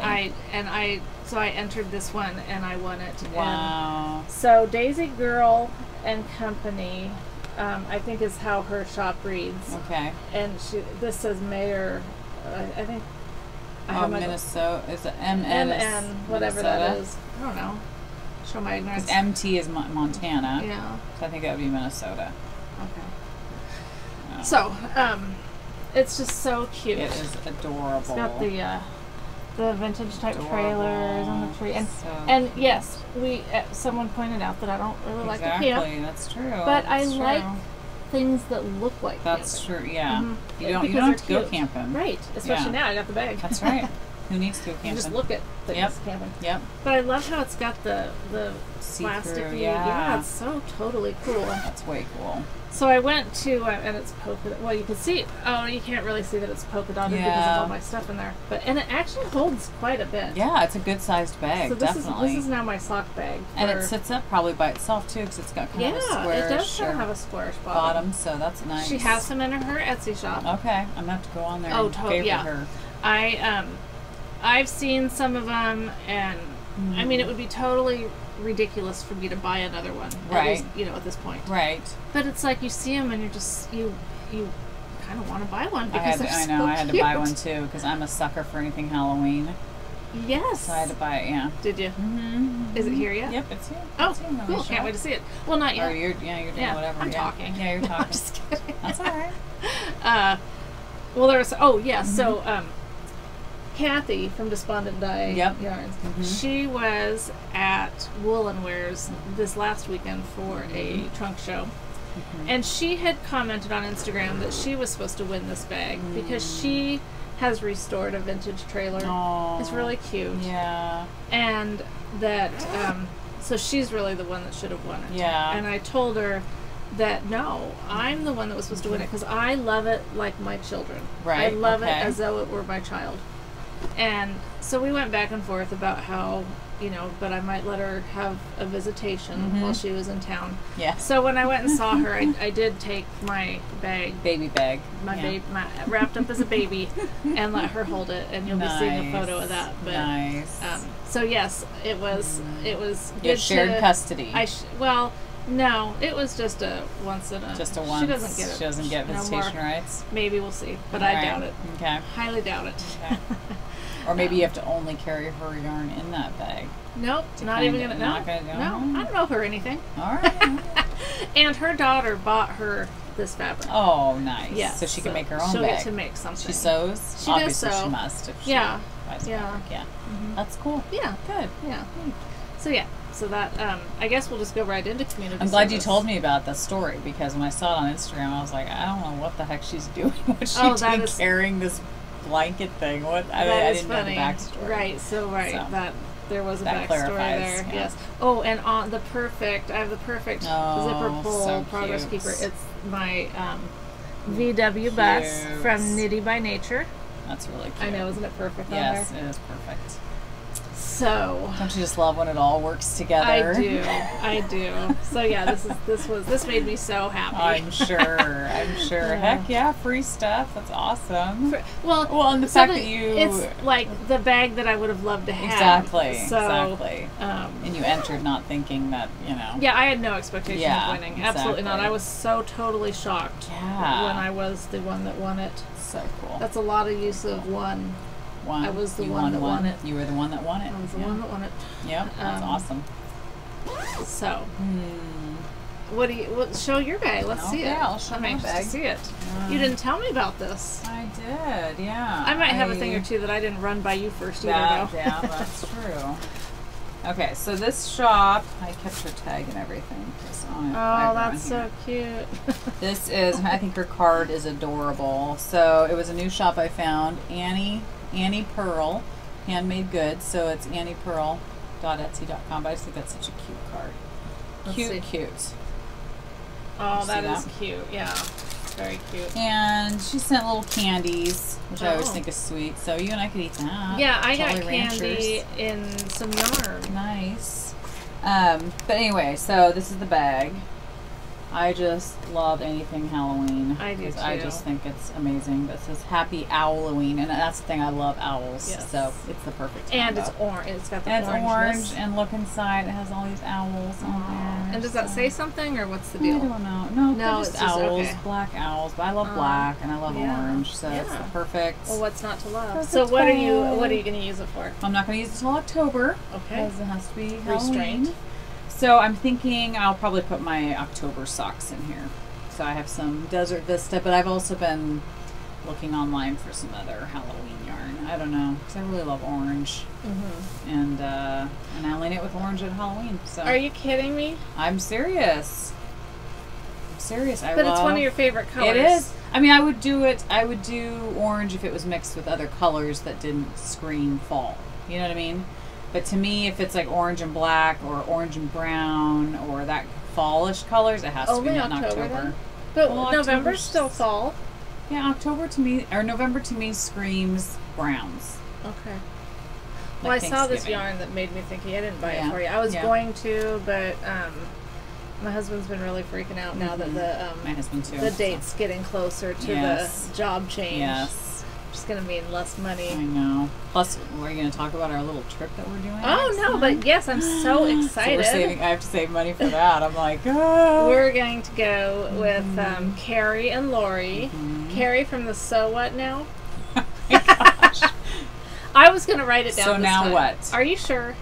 So I entered this one and I won it. Wow. And so Daisy Girl and Company, I think is how her shop reads. Okay. And this says Mayor, I think. Minnesota. Is it MN, whatever that is. I don't know. Show my ignorance. Because MT is Montana. Yeah. So I think that would be Minnesota. Okay. Oh. So, it's just so cute. It is adorable. It's got the vintage type trailers on the tree, and yes, someone pointed out that I don't really like the camp. Exactly, that's true. But I like things that look like that's camping. True. Yeah, you don't have to go camping, right? Especially now, I got the bag. That's right. Who needs to go camping? You just look at things camping. Yep. But I love how it's got the plastic. Yeah, it's so totally cool. That's way cool. So I went to, and it's polka. Well, you can see. Oh, you can't really see that it's polka dotted because of all my stuff in there. And it actually holds quite a bit. Yeah, it's a good sized bag. So this definitely. This is now my sock bag. And it sits up probably by itself too, because it's got kind of a square. It does kind of have a squarish bottom. So that's nice. She has some in her Etsy shop. Okay, I'm gonna have to go on there and favorite her. I've seen some of them, and I mean, it would be totally ridiculous for me to buy another one, right? At least, at this point, right? But it's like you see them, and you're just you kind of want to buy one because I had to buy one too because I'm a sucker for anything Halloween. Yes, so I had to buy it. Yeah. Did you? Mm-hmm. Is it here yet? Yep, it's here. Oh, cool! Can't wait to see it. Well, not yet. Or you're doing whatever. I'm talking. Yeah, you're talking. I'm just kidding. That's all right. Well, there's so Kathy from Despondent Dye Yarns. She was at Woolen Wares this last weekend for a trunk show. And she had commented on Instagram that she was supposed to win this bag because she has restored a vintage trailer. Aww. It's really cute. Yeah. And that, so she's really the one that should have won it. Yeah. And I told her that no, I'm the one that was supposed to win it because I love it like my children. Right. I love it as though it were my child. And so we went back and forth about how, but I might let her have a visitation while she was in town. Yeah. So when I went and saw her, I did take my bag. Baby bag. My wrapped up as a baby and let her hold it. And you'll be seeing a photo of that. But, nice. So yes, it was you had shared custody. No, it was just a once in a... Just a once. She doesn't get it. She doesn't get visitation rights? Maybe we'll see. But I doubt it. Okay. Highly doubt it. Okay. Or maybe you have to only carry her yarn in that bag. Nope. Not even going to... No, I don't know her anything. All right. And her daughter bought her this fabric. Oh, nice. Yeah. So she can make her own she'll bag. Get to make something. She sews? She Obviously does sew. She must if she buys fabric. Yeah. That's cool. Yeah. Good. Yeah. So So that, I guess we'll just go right into community I'm glad you told me about the story because when I saw it on Instagram, I was like, I don't know what the heck she's doing. What's she doing carrying this blanket thing? I didn't know the backstory. Right, so that there was a backstory there. Yeah. Yes. Oh, and on I have the perfect zipper pull progress keeper. It's my VW bus from Knitty by Nature. That's really cute. I know, isn't it perfect? Yes, it is perfect. So don't you just love when it all works together? I do. So yeah, this made me so happy. I'm sure. Heck yeah, free stuff. That's awesome. Well, and the fact that it's like the bag that I would have loved to have. Exactly. And you entered not thinking that, Yeah, I had no expectation of winning. Exactly. Absolutely not. I was so totally shocked when I was the one that won it. So cool. That's a lot of use of one. I was the one that won it. You were the one that won it. I was the one that won it. Yep, that's awesome. So, show your bag. Let's see it. I'll show my bag. To see it. You didn't tell me about this. I did, yeah. I might have a thing or two that I didn't run by you first either, though. Yeah, that's true. Okay, so this shop, I kept her tag and everything. Oh, that's so cute. This is, I think her card is adorable. So it was a new shop I found, Annie Pearl, handmade goods. So it's anniepearl.etsy.com. But I just think that's such a cute card. Cute. Oh, that is cute. Yeah. Very cute. And she sent little candies, which I always think is sweet. So you and I could eat that. Yeah, I got candy in some yarn. Nice. But anyway, so this is the bag. I just love anything Halloween. I do too. I just think it's amazing. This says Happy Owloween, and that's the thing. I love owls, so it's the perfect combo. And it's orange. It's got the orange, and look inside. It has all these owls on there. And does that say something, or what's the deal? I don't know. No, it's just owls, okay. Black owls. But I love black, and I love orange, so it's the perfect. Well, what's not to love? So what are you going to use it for? I'm not going to use it until October. Okay. Because it has to be Halloween. So I'm thinking I'll probably put my October socks in here. So I have some Desert Vista, but I've also been looking online for some other Halloween yarn. I don't know, because I really love orange. And I only knit with orange at Halloween. So are you kidding me? I'm serious. I'm serious. But it's one of your favorite colors. It is. I mean, I would do orange if it was mixed with other colors that didn't scream fall. You know what I mean? But to me, if it's like orange and black or orange and brown or that fallish colors, it has to be in October. Then? But November's still fall. Yeah, November to me screams browns. Okay. Well, I saw this yarn that made me think I didn't buy it for you. I was going to, but my husband's been really freaking out now that my husband too. The date's getting closer to the job change. Yes. It's going to mean less money. I know. Plus, we're going to talk about our little trip that we're doing. Oh, no, but yes, I'm so excited. So I have to save money for that. I'm like, oh. We're going to go with Carrie and Lori. Carrie from the So What Now? Oh my gosh. I was going to write it down. So this now time. what? Are you sure?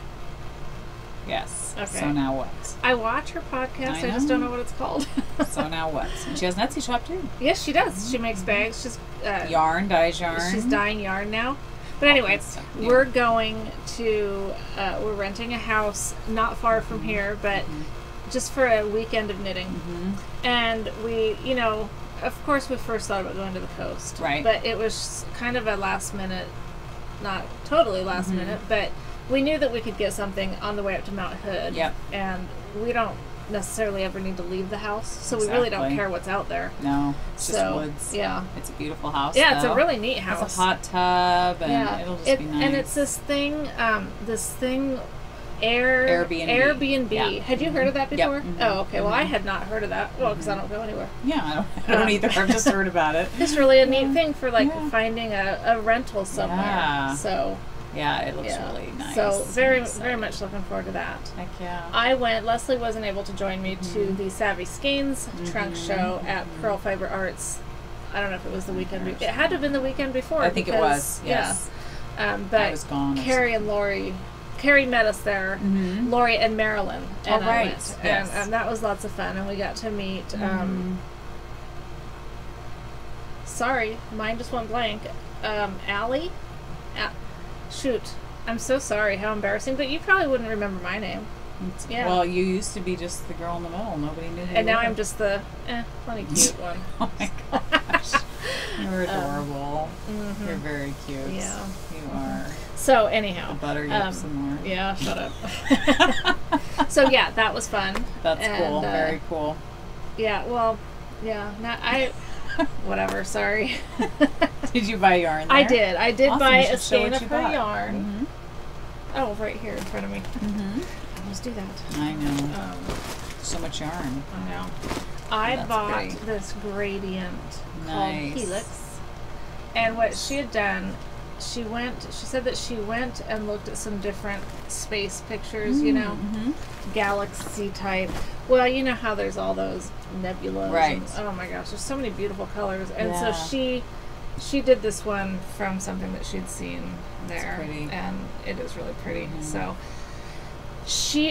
Yes. Okay. So now what? I watch her podcast. I just don't know what it's called. So now what? And she has an Etsy shop too. Yes, she does. She makes bags. She's dyes yarn. She's dyeing yarn now. But anyway, we're going to we're renting a house not far from here, but just for a weekend of knitting. And we, of course, we first thought about going to the coast, right? But it was kind of a last minute, not totally last minute, but we knew that we could get something on the way up to Mount Hood. Yep. And we don't necessarily ever need to leave the house, so we really don't care what's out there. No, it's just woods. Yeah. It's a beautiful house. Yeah, it's a really neat house. It's a hot tub, and it'll just be nice. And it's this thing, Airbnb. Yeah. Had you heard of that before? Yep. Oh, okay. Well, I had not heard of that. Well, because I don't go anywhere. Yeah, I don't either. I've just heard about it. It's really a neat thing for finding a rental somewhere. Yeah. So. Yeah, it looks really nice. So very much looking forward to that. Heck yeah. I went. Leslie wasn't able to join me to the Savvy Skeins trunk show at Pearl Fiber Arts. I don't know if it was the weekend. It had to have been the weekend before. I think it was. Yes. But I was gone. Carrie and Lori. Carrie met us there. Lori and Marilyn. And I went. Yes. And that was lots of fun. And we got to meet. Sorry, mine just went blank. Allie. Shoot, I'm so sorry. How embarrassing. But you probably wouldn't remember my name. Yeah. Well, you used to be just the girl in the middle. Nobody knew who And now were. I'm just the funny cute one. Oh my gosh. You're adorable. You're very cute. Yeah. You are. So anyhow. I'll butter you up some more. Yeah, shut up. So yeah, that was fun. That's cool. Very cool. Yeah, well, yeah. Whatever, sorry. Did you buy yarn there? I did. I did awesome. buy a skein of her yarn. Oh, right here in front of me. Let's do that. I know. So much yarn. I know. I bought this gradient called Helix. And what she had done, she said that she went and looked at some different space pictures, galaxy type. Well, you know how there's all those nebulas. Right. And, oh my gosh, there's so many beautiful colors. And so she did this one from something that she'd seen there. It's pretty. And it is really pretty. So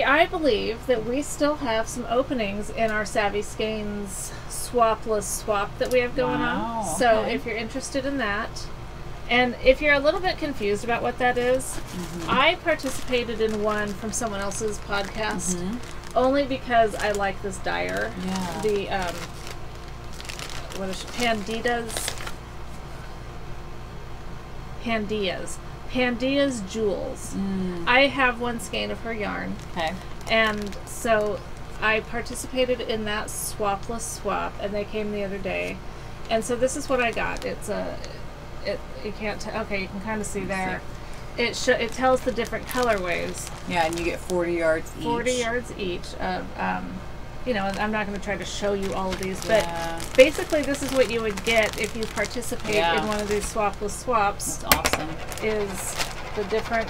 I believe that we still have some openings in our Savvy Skeins swapless swap that we have going on. So if you're interested in that, and if you're a little bit confused about what that is, I participated in one from someone else's podcast only because I like this dyer. Yeah. The what is Pandia's Jewels. I have one skein of her yarn. Okay. And so I participated in that swapless swap, and they came the other day. And so this is what I got. It's you can't okay, you can kind of see there. It tells the different colorways. Yeah, and you get 40 yards each. 40 yards each of, you know, I'm not going to try to show you all of these, but basically this is what you would get if you participate in one of these swapless swaps. That's awesome. Is the different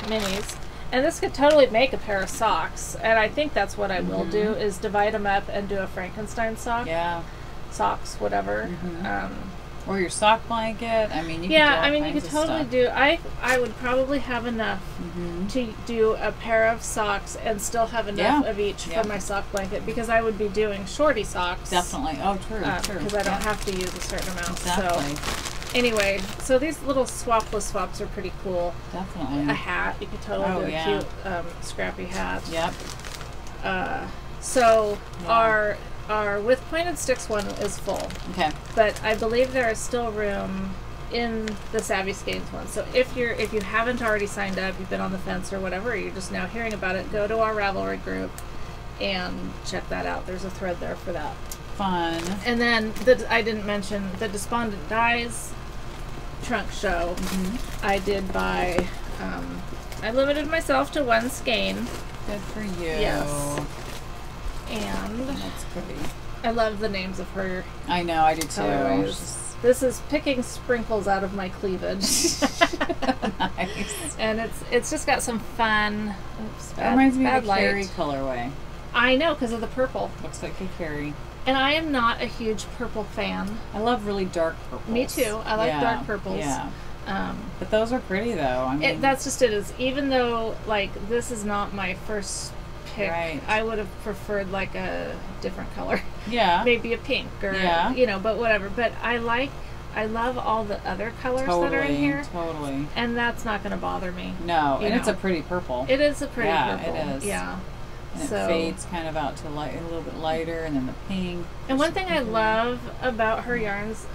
minis. And this could totally make a pair of socks. And I think that's what I will do, is divide them up and do a Frankenstein sock. Yeah. Socks, whatever. Or your sock blanket. I mean, you could totally do. I would probably have enough to do a pair of socks and still have enough of each for my sock blanket, because I would be doing shorty socks. Definitely. Oh, true. Because I don't have to use a certain amount. Exactly. So anyway, so these little swapless swaps are pretty cool. Definitely. A hat. You could totally do a cute scrappy hat. Yep. Our with pointed sticks one is full. Okay. But I believe there is still room in the Savvy Skeins one. So if you haven't already signed up, you've been on the fence or whatever, or you're just now hearing about it, go to our Ravelry group and check that out. There's a thread there for that. Fun. And then I didn't mention the Despondent Dyes trunk show. I did buy. I limited myself to one skein. Good for you. Yes. And that's pretty. I love the names of her. I know, I do too. This is picking sprinkles out of my cleavage. Nice. And it's just got some fun. That reminds me of the Carrie colorway. I know, because of the purple. Looks like a Carrie. And I am not a huge purple fan. I love really dark purples. Me too. I like dark purples. Yeah. But those are pretty though. I mean, that's just it. Is even though like this is not my first pick, I would have preferred like a different color. Yeah. Maybe a pink or but whatever. But I love all the other colors that are in here. Totally. And that's not going to bother me. No, and it's a pretty purple. It is a pretty purple. It is. Yeah. And it fades kind of out to a little bit lighter, and then the pink. And one thing I love about her yarns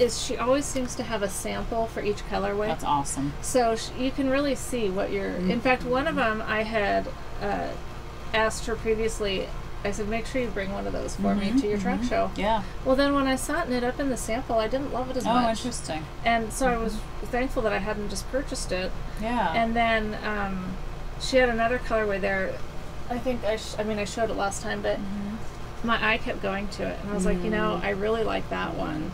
is she always seems to have a sample for each colorway. That's awesome. So you can really see what you're... In fact, one of them I had asked her previously, I said, make sure you bring one of those for me to your trunk show. Yeah. Well, then when I saw it knit up in the sample, I didn't love it as much. Oh, interesting. And so I was thankful that I hadn't just purchased it. Yeah. And then she had another colorway there. I think I showed it last time, but my eye kept going to it, and I was like, I really like that one.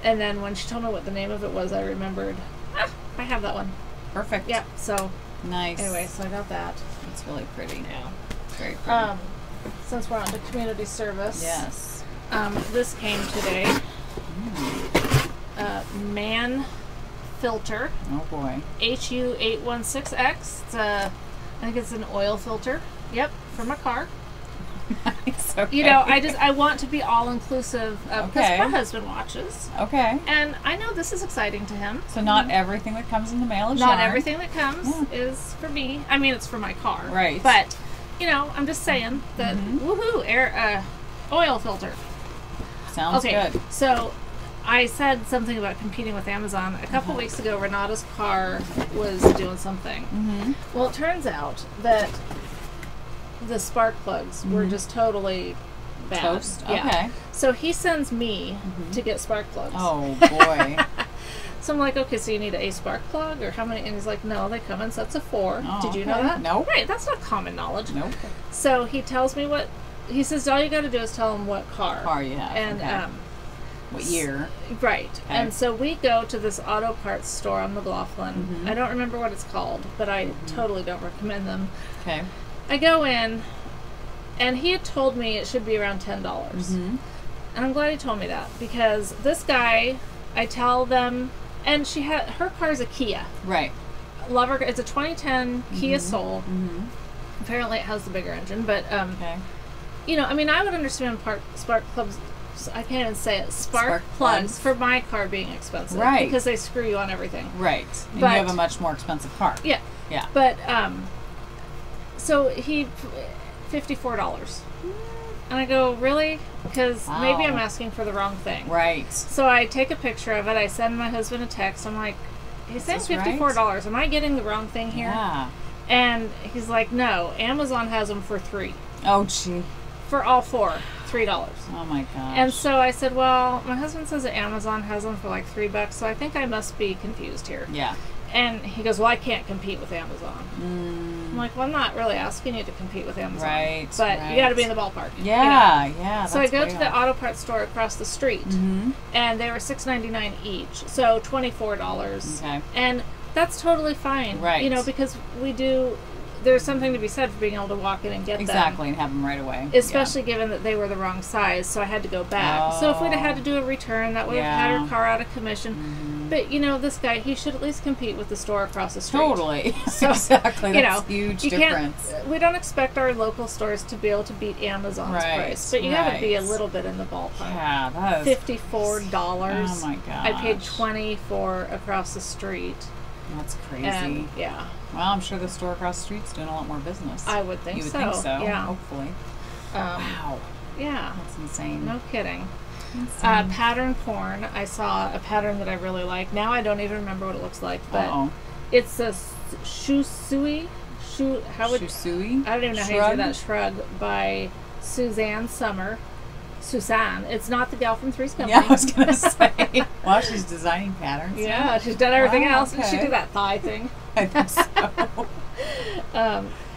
And then when she told me what the name of it was, I remembered, I have that one. Perfect. Yeah. So nice. Anyway, so I got that. It's really pretty. Yeah. Very pretty. Since we're on to community service, yes. This came today. Man filter. Oh boy. HU816X. It's I think it's an oil filter. Yep, for my car. Nice. Okay. I want to be all inclusive because my husband watches. Okay. And I know this is exciting to him. So not everything that comes in the mail is not everything that comes is for me. I mean, it's for my car. Right. But I'm just saying that woohoo, oil filter. Sounds good. So I said something about competing with Amazon. A couple weeks ago, Renata's car was doing something. Well, it turns out that the spark plugs were just totally bad. Toast? Yeah. Okay. So he sends me to get spark plugs. Oh, boy. So I'm like, okay, so you need a spark plug, or how many? And he's like, no, they come in sets of 4. Oh, did you know that? No. Right, that's not common knowledge. Nope. So he tells me he says all you got to do is tell him what car you have. And, what year. Right. Okay. And so we go to this auto parts store on McLaughlin. I don't remember what it's called, but I totally don't recommend them. Okay. I go in, and he had told me it should be around $10. And I'm glad he told me that, because this guy, I tell them, and her car's a Kia. Right. Love her. It's a 2010 Kia Soul. Apparently it has the bigger engine, but I would understand spark plugs. I can't even say it. Spark plugs for my car being expensive, right? Because they screw you on everything, right? And you have a much more expensive car. Yeah, yeah. But so he $54, and I go, really? Because maybe I'm asking for the wrong thing, right? So I take a picture of it. I send my husband a text. I'm like, he's saying $54. Right? Am I getting the wrong thing here? Yeah. And he's like, no, Amazon has them for $3. Oh, gee. For all 4, $3. Oh my gosh. And so I said, well, my husband says that Amazon has them for like $3, so I think I must be confused here. Yeah. And he goes, well, I can't compete with Amazon. I'm like, well, I'm not really asking you to compete with Amazon. Right. But you got to be in the ballpark. Yeah, you know? yeah. So I go to the auto parts store across the street, and they were $6.99 each, so $24. Okay. And that's totally fine. Right. You know, because there's something to be said for being able to walk in and get them. Exactly, and have them right away. Especially given that they were the wrong size, so I had to go back. So if we'd have had to do a return, that would have had our car out of commission. But, you know, this guy, he should at least compete with the store across the street. Totally. So, exactly. You That's know, huge difference. We don't expect our local stores to be able to beat Amazon's price. But you got to be a little bit in the ballpark. Yeah, that is... $54. Oh, my gosh. I paid $20 for across the street. That's crazy. And, yeah. Well, I'm sure the store across the street's doing a lot more business. I would think so. You would think so, yeah. hopefully. Wow. Yeah. That's insane. No kidding. Pattern porn. I saw a pattern that I really like. Now I don't even remember what it looks like, but it's a shusui. Shusui? I don't even know how you say that. Shrug by Suzanne Summer. Suzanne. It's not the gal from Three's Company. Yeah, I was going to say. Wow, she's designing patterns. Yeah, she's done everything else. Okay. She did that thigh thing. I think so.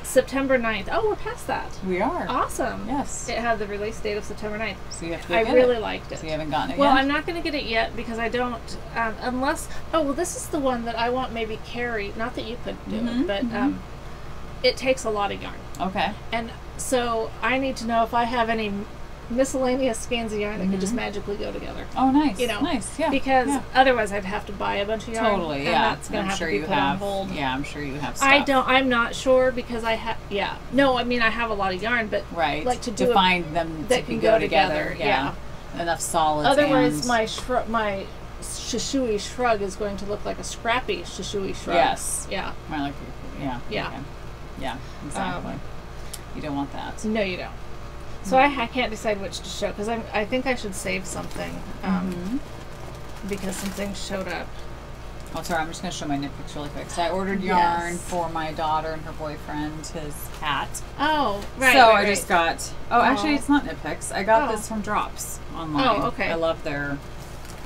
September 9th. Oh, we're past that. We are. Awesome. Yes. It had the release date of September 9th. So you have to go I get really it. liked it. So you haven't gotten it yet? Well, I'm not going to get it yet because I don't, unless, this is the one that I want maybe Carrie, not that you could do it, but it takes a lot of yarn. Okay. And so I need to know if I have any miscellaneous skeins of yarn that could just magically go together. Oh, nice. You know, nice. Yeah. Because otherwise I'd have to buy a bunch of yarn. Totally. And Yeah. that's going to have sure to be you put have. on hold. Yeah, I'm sure you have stuff. I'm not sure because I have. Yeah. No, I mean I have a lot of yarn, but like to find them that can go together. Yeah. Enough solids. Otherwise, my Shishui shrug is going to look like a scrappy Shishui shrug. Yes. Yeah. Yeah. Yeah. Okay. Yeah. Exactly. You don't want that. No, you don't. So I can't decide which to show because I think I should save something because some things showed up. Oh, sorry. I'm just going to show my knit pics really quick. So I ordered yarn for my daughter and her boyfriend, his cat. Oh, right. So I just got. Oh, actually, it's not knit pics. I got this from Drops online. Oh, okay. I love their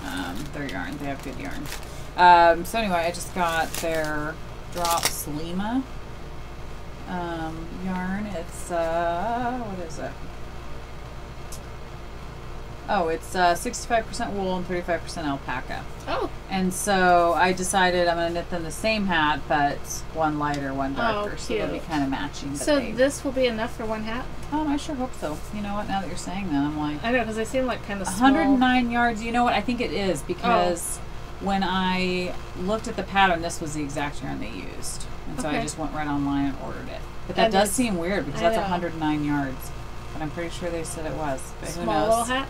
yarn. They have good yarn. So anyway, I just got their Drops Lima yarn. It's what is it? Oh, it's 65% wool and 35% alpaca. Oh. And so I decided I'm going to knit them the same hat, but one lighter, one darker. So they'll be kind of matching. So this will be enough for one hat? I sure hope so. You know what? Now that you're saying that, I'm like... I know, because they seem like kind of small. 109 yards. You know what? I think it is because when I looked at the pattern, this was the exact yarn they used. And so I just went right online and ordered it. But that does seem weird because that's 109 yards. But I'm pretty sure they said it was. But who knows? Small little hat?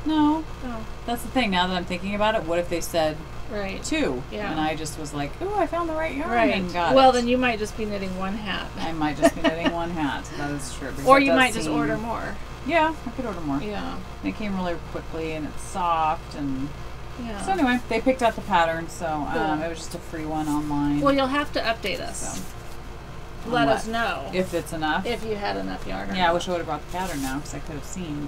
No. Oh. That's the thing. Now that I'm thinking about it, what if they said 2? Yeah. And I just was like, ooh, I found the right yarn and got Well, it. then you might just be knitting one hat. I might just be knitting one hat. That is true. Or you might just order more. Yeah, I could order more. Yeah. And it came really quickly and it's soft and... Yeah. So anyway, they picked out the pattern, so it was just a free one online. Well, you'll have to update us. So. Let us know. If it's enough. If you had enough yarn. Yeah, I wish I would have brought the pattern now because I could have seen.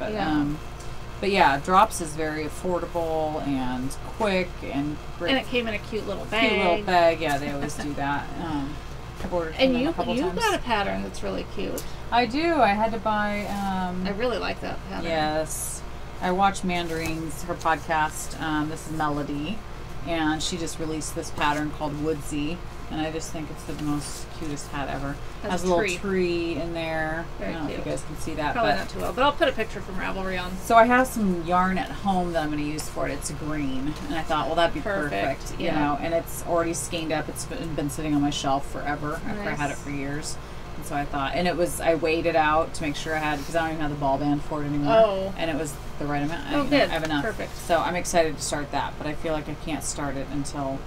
But yeah, Drops is very affordable and quick and great. And it came in a cute little bag. Cute little bag. Yeah, they always do that. I've ordered and a couple times. got a pattern that's really cute. I do. I had to buy... I really like that pattern. Yes. I watch Mandarin's, her podcast. This is Melody. And she just released this pattern called Woodsy. And I just think it's the most cutest hat ever. Has a little tree in there. Very I don't know if you guys can see that. Probably not too well, but I'll put a picture from Ravelry on. So I have some yarn at home that I'm going to use for it. It's green. And I thought, well, that'd be perfect. You know, and it's already skeined up. It's been sitting on my shelf forever after I had it for years. And so I thought, and I weighed it out to make sure I had, because I don't even have the ball band for it anymore. Oh. And it was the right amount. Good. I have enough. Perfect. So I'm excited to start that, but I feel like I can't start it until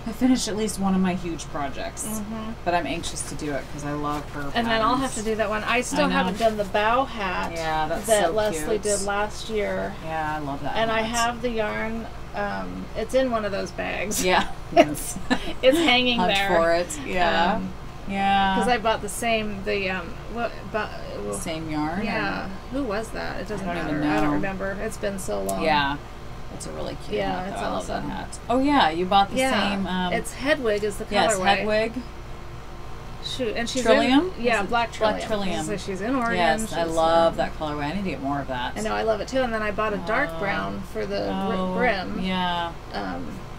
I finish at least one of my huge projects. But I'm anxious to do it because I love her patterns. And then I'll have to do that one. I still haven't done the bow hat that Leslie did last year. Yeah, I love that. And I have the yarn. It's in one of those bags. Yeah. It's hanging there. for it. Yeah. Yeah. Because I bought the same, Same yarn? Yeah. Who was that? It doesn't I don't matter. even know. I don't remember. It's been so long. Yeah. It's a really cute hat. It's though. I love that awesome. hat. Oh, yeah. You bought the same. It's Hedwig is the colorway. Yes, Hedwig. Shoot, and she's Trillium? In, Black Trillium. Black Trillium. So she's in Oregon. Yes, I love that colorway. I need to get more of that. I know, I love it too. And then I bought a dark brown for the brim. Yeah.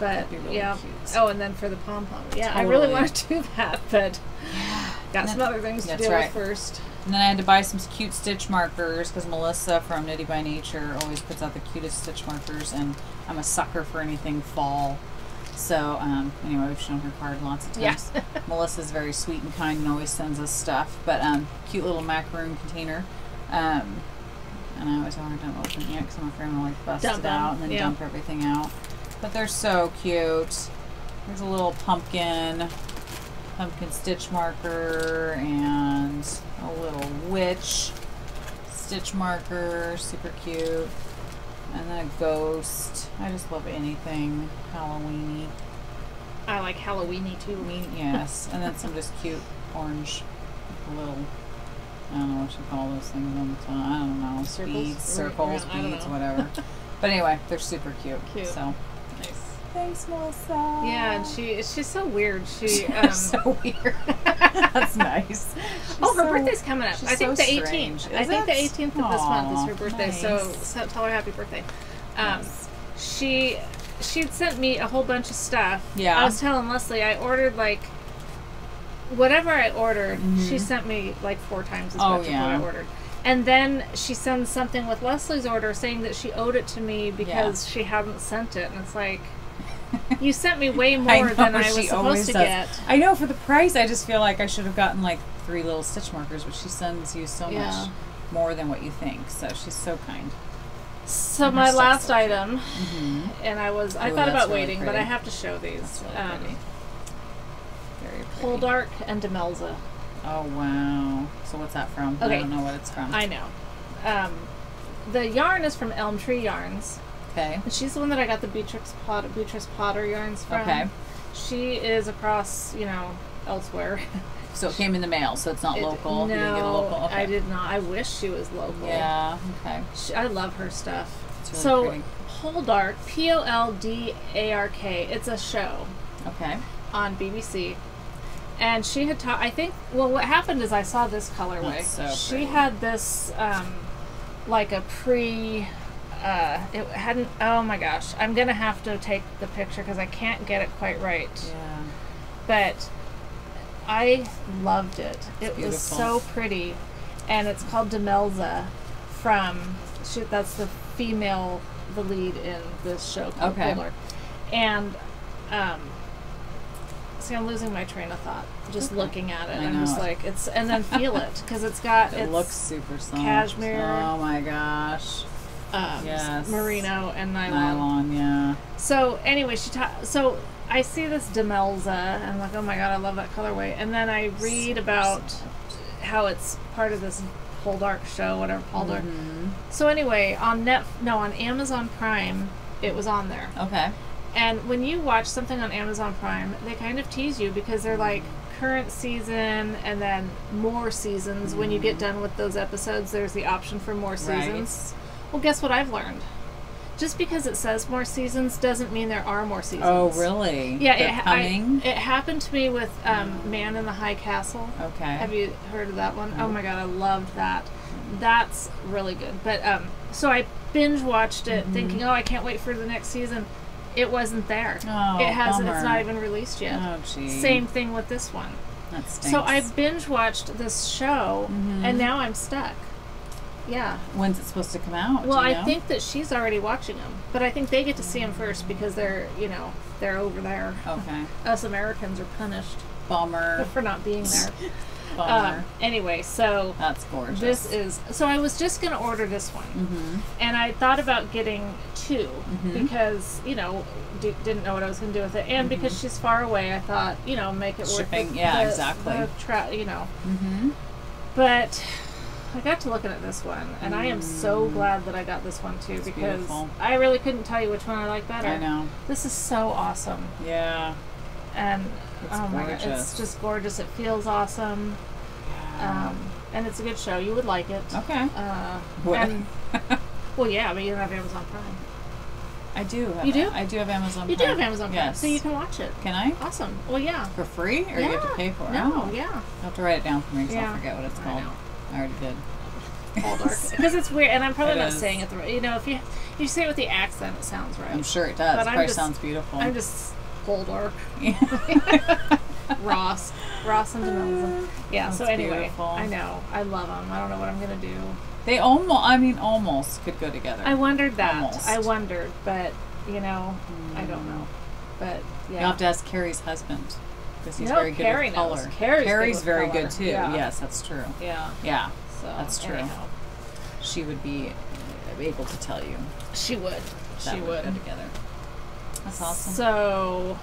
But That'd be really cute. Oh, and then for the pom pom. Yeah, Totally. I really want to do that, but got some other things to deal with first. And then I had to buy some cute stitch markers because Melissa from Knitty by Nature always puts out the cutest stitch markers, and I'm a sucker for anything fall. So, anyway, we've shown her card lots of times. Yes. Melissa's very sweet and kind and always sends us stuff. But, cute little macaroon container. And I always have a hard time opening it because I'm afraid I'm going to bust it out and then dump everything out. But they're so cute. There's a little pumpkin stitch marker and a little witch stitch marker. Super cute. And then a ghost. I just love anything Halloween-y. I like Halloween-y too. Yes. And then some just cute orange little, I don't know what you call those things on the top. I don't know. Beads, circles, beads, whatever. But anyway, they're super cute. So nice. Thanks, Melissa. Yeah, and she's so weird. She's so weird. That's nice. Her birthday's coming up. I think the 18th. Strange. I think the 18th of this month is her birthday. Nice. So tell her happy birthday. She'd sent me a whole bunch of stuff. Yeah. I was telling Leslie I ordered whatever I ordered. She sent me 4 times as much as what I ordered. And then she sends something with Leslie's order saying that she owed it to me because she hadn't sent it, and it's like, you sent me way more than I was supposed to get. I know, for the price, I just feel like I should have gotten 3 little stitch markers, but she sends you so much more than what you think. So she's so kind. So my last item, and I thought about waiting, but I have to show these. Really pretty. Very pretty. Poldark and Demelza. Oh, wow. So what's that from? Okay. I don't know what it's from. I know. The yarn is from Elm Tree Yarns. Okay. And she's the one that I got the Beatrice Potter yarns from. Okay. She is across, elsewhere. So it came in the mail, so it's not local? No, you didn't get a local? Okay. I did not. I wish she was local. Yeah, okay. I love her stuff. It's really pretty. Poldark, Poldark, it's a show. Okay. On BBC. And she had taught, I think, what happened is I saw this colorway. That's so she pretty. had this, it hadn't, oh my gosh, I'm going to have to take the picture because I can't get it quite right. Yeah. But I loved it. It beautiful. was so pretty. And it's called Demelza that's the female, the lead in this show called Poldark. And, see, I'm losing my train of thought just looking at it. I'm just like, and then feel it because it looks super soft. Cashmere. Oh my gosh. Yes. Merino and nylon. Nylon, yeah. So anyway, so I see this Demelza and I'm like, oh my god, I love that colorway. And then I read about how it's part of this Poldark show, whatever, Poldark. So anyway, on Amazon Prime, it was on there. Okay. And when you watch something on Amazon Prime, they kind of tease you because they're like current season and then more seasons. When you get done with those episodes, there's the option for more seasons. Right. Well, guess what I've learned? Just because it says more seasons doesn't mean there are more seasons. Oh, really? Yeah, it happened to me with Man in the High Castle. Okay. Have you heard of that one? Oh my god, I loved that. That's really good. But so I binge watched it thinking, oh, I can't wait for the next season. It wasn't there. Oh, it hasn't. bummer. It's not even released yet. Oh, gee. Same thing with this one. That stinks. So I binge watched this show, and now I'm stuck. Yeah. When's it supposed to come out? Well, I think that she's already watching them, but I think they get to see them first because they're over there. Okay. Us Americans are punished. Bummer. For not being there. Bummer. Anyway, so that's gorgeous. So I was just going to order this one, and I thought about getting 2 because didn't know what I was going to do with it, and because she's far away, I thought make it shipping. Worth it. Yeah, exactly. But I got to looking at this one, and I am so glad that I got this one too, because beautiful. I really couldn't tell you which one I like better. I know. This is so awesome. Yeah. And It's oh my god, gorgeous. it's just gorgeous. It feels awesome. And it's a good show. You would like it. Okay. And, well, yeah, but you don't have Amazon Prime. I do. You do? I do have Amazon Prime. You do have Amazon Prime, yes. so you can watch it. Can I? Awesome. Well, yeah. For free, or you have to pay for it? No, Oh. yeah. You'll have to write it down for me because Yeah. I'll forget what it's called. I know. I already did. Because it's weird, and I'm probably It not is. saying it the right. You know, if you say it with the accent, it sounds right. I'm sure it does. But It probably sounds beautiful. I'm just Poldark. Ross and Demelza. Yeah. That's so anyway, beautiful. I know. I love them. I don't know what I'm gonna do. They almost could go together. I wondered that. Almost. I wondered, but I don't know. But yeah. You'll have to ask Carrie's husband because he's No, very good Carrie with color. knows. Carrie's good with very color. good too. Yeah. Yes, that's true. Yeah. Yeah, So that's true. anyhow. She would be able to tell you. She would. That She would would. go together. That's awesome. So,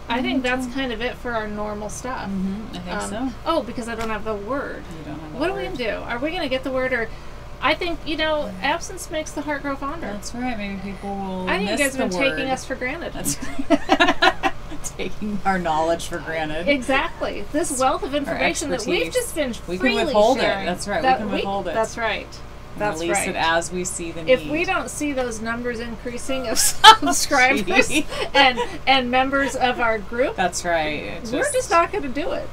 I think that's kind of it for our normal stuff. I think so. Oh, because I don't have the word. You don't have. What are we going to do? Are we going to get the word, or I think, absence makes the heart grow fonder. That's right. Maybe people will. I think you miss guys have the been word. taking us for granted. That's taking our knowledge for granted. Exactly. This wealth of information that we've expertise. just been We freely can withhold sharing. it. That's right. We can withhold it. That's right. That's Release right. it as we see the need. If we don't see those numbers incing of subscribers and members of our group, that's right. we're just not going to do it.